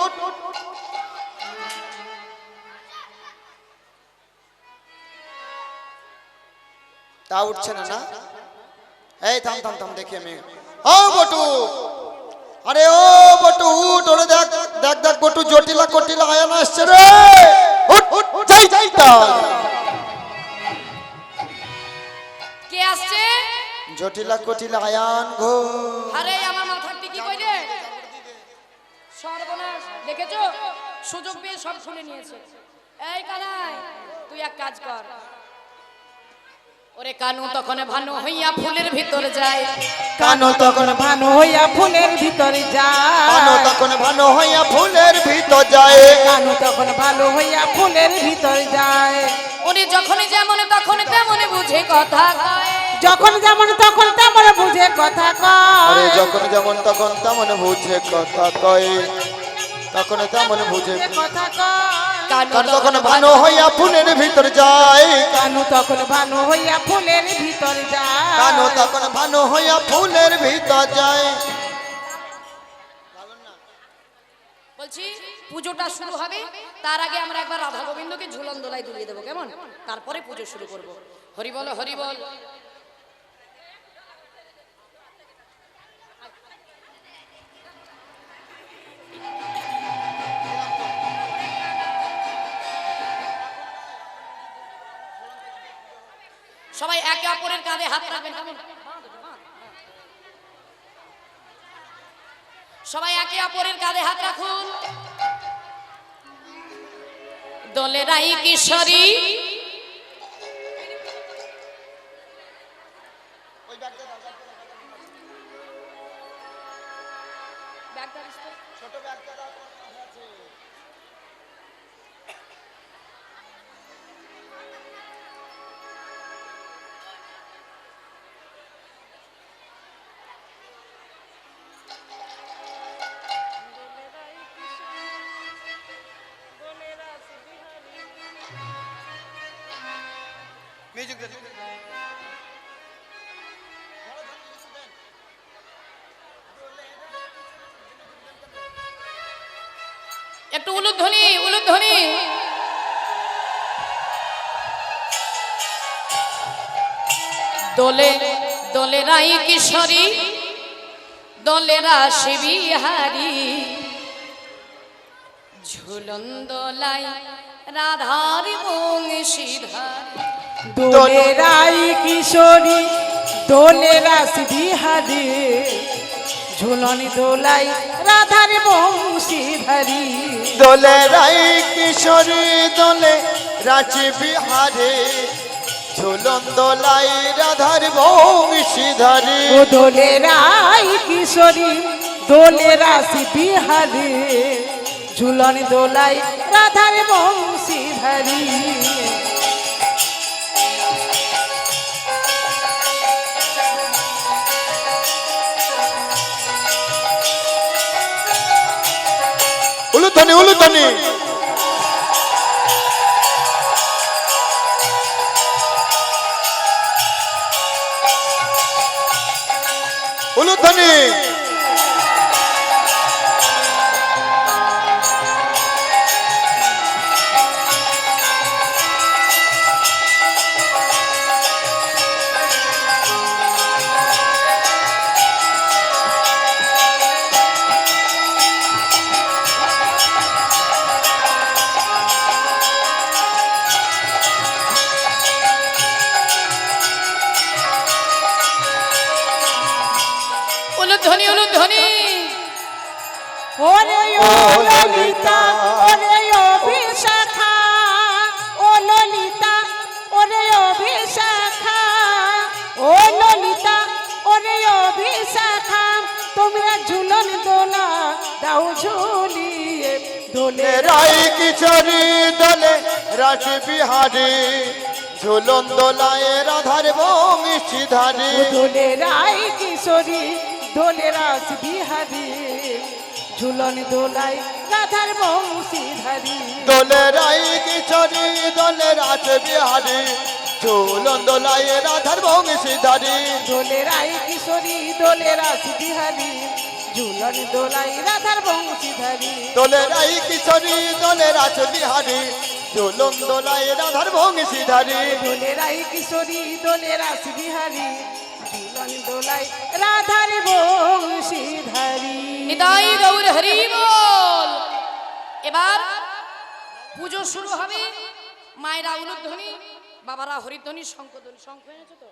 তা উঠছে না না এই থাম থাম থাম দেখি আমি ও বটু আরে ও বটু উঠ ওরে দেখ দেখ দেখ বটু জটিলা কটিলা আয়ান আসছে রে উঠ উঠ যাই যাই তা কে আসছে জটিলা কটিলা আয়ান ঘো আরে আমার মাথার টিকি কই রে সর্বনাশ দেখেছো সুযোগ পেয়ে সব শুনে নিয়েছে এই কানাই তুই এক কাজ কর ওরে কানু তখন ভানু হইয়া ফুলের ভিতর যায় কানো তখন ভানু হইয়া ফুলের ভিতরে কানো যায় তখন ভানো হইয়া ফুলের ভিতর যায় কানু তখন ভালো হইয়া ফুলের ভিতরে যায় উনি যখনই যেমন তখন তেমন বুঝে কথা কয় যখন যেমন তখন তেমন বুঝে কথা আরে কয় যখন যেমন তখন তেমন বুঝে কথা কয় তখন তেমন বুঝে কথা কয় কান তখন ভানো হইয়া ফুলের ভিতর যায় কানু তখন ভানু হইয়া ফুলের ভিতরে যায় কানো তখন ভানো হইয়া ফুলের ভিতর যায় বলছি পুজোটা শুরু হবে তার আগে আমরা একবার রাধা গোবিন্দকে ঝুলন দোলায় দুলিয়ে দেবো কেমন তারপরে পুজো শুরু করব হরি বল হরি বল সবাই একে অপরের কাঁধে হাত রাখবেন কেমন সবাই একে অপরের কাঁধে হাত রাখুন দোলে রাই কিশোরী একটু উলুধ্বনি উলুধ্বনি দোলে দোলে রাই কিশোরী দোলে রাশি বিহারী ঝুলন দোলাই রাধার বংশীধারী দোলে রাই কিশোরী দোলে রাস বিহারী ঝুলনি দোলাই রাধার বংশীধারী দোলে রাই কিশোরী দোলে রাঁচি বিহারে ঝুলন দোলাই রাধার বংশীধারী ও দোলে রাই কিশোরী দোলে রাস বিহারী ঝুলনি দোলাই রাধার বংশীধারী উলুধ্বনি উলুধ্বনি উলুধ্বনি উলুধ্বনি উলুধ্বনি উলুধ্বনি ওরে ও ললিতা ওরে ও বিশাখা ও ললিতা ওরে ও বিশাখা ও ললিতা ওরে ও বিশাখা তোমরা ঝুলন দোলা দাও ঝুলিয়ে দোলে রাই কিশোরী দলে রাস বিহারী ঝুলন দোলায় রাধার বংশীধারী দোলে রাই কিশোরী দোলে রাস বিহারী ঝুলন দোলাই রাধার বংশীধারী দোলে রাই কিশোরী দলে রাস বিহারী ঝুলন দোলায় রাধার বংশীধারী দোলে রাই কিশোরী দোলে রাস বিহারী ঝুলন দোলাই রাধার বংশীধারী দোলে রাই কিশোরী দলে রাস বিহারী ঝুলন দোলায় রাধার বংশীধারী দোলে রাই কিশোরী দোলে রাস বিহারী ঝুলন দোলাই রাধার বংশীধারী নিতাই গৌর হরি বল। এবার পুজো শুরু হবে। মায়েরা উলুধ্বনি, বাবারা হরিধ্বনি, শঙ্খধ্বনি। শঙ্খ এনেছো তো?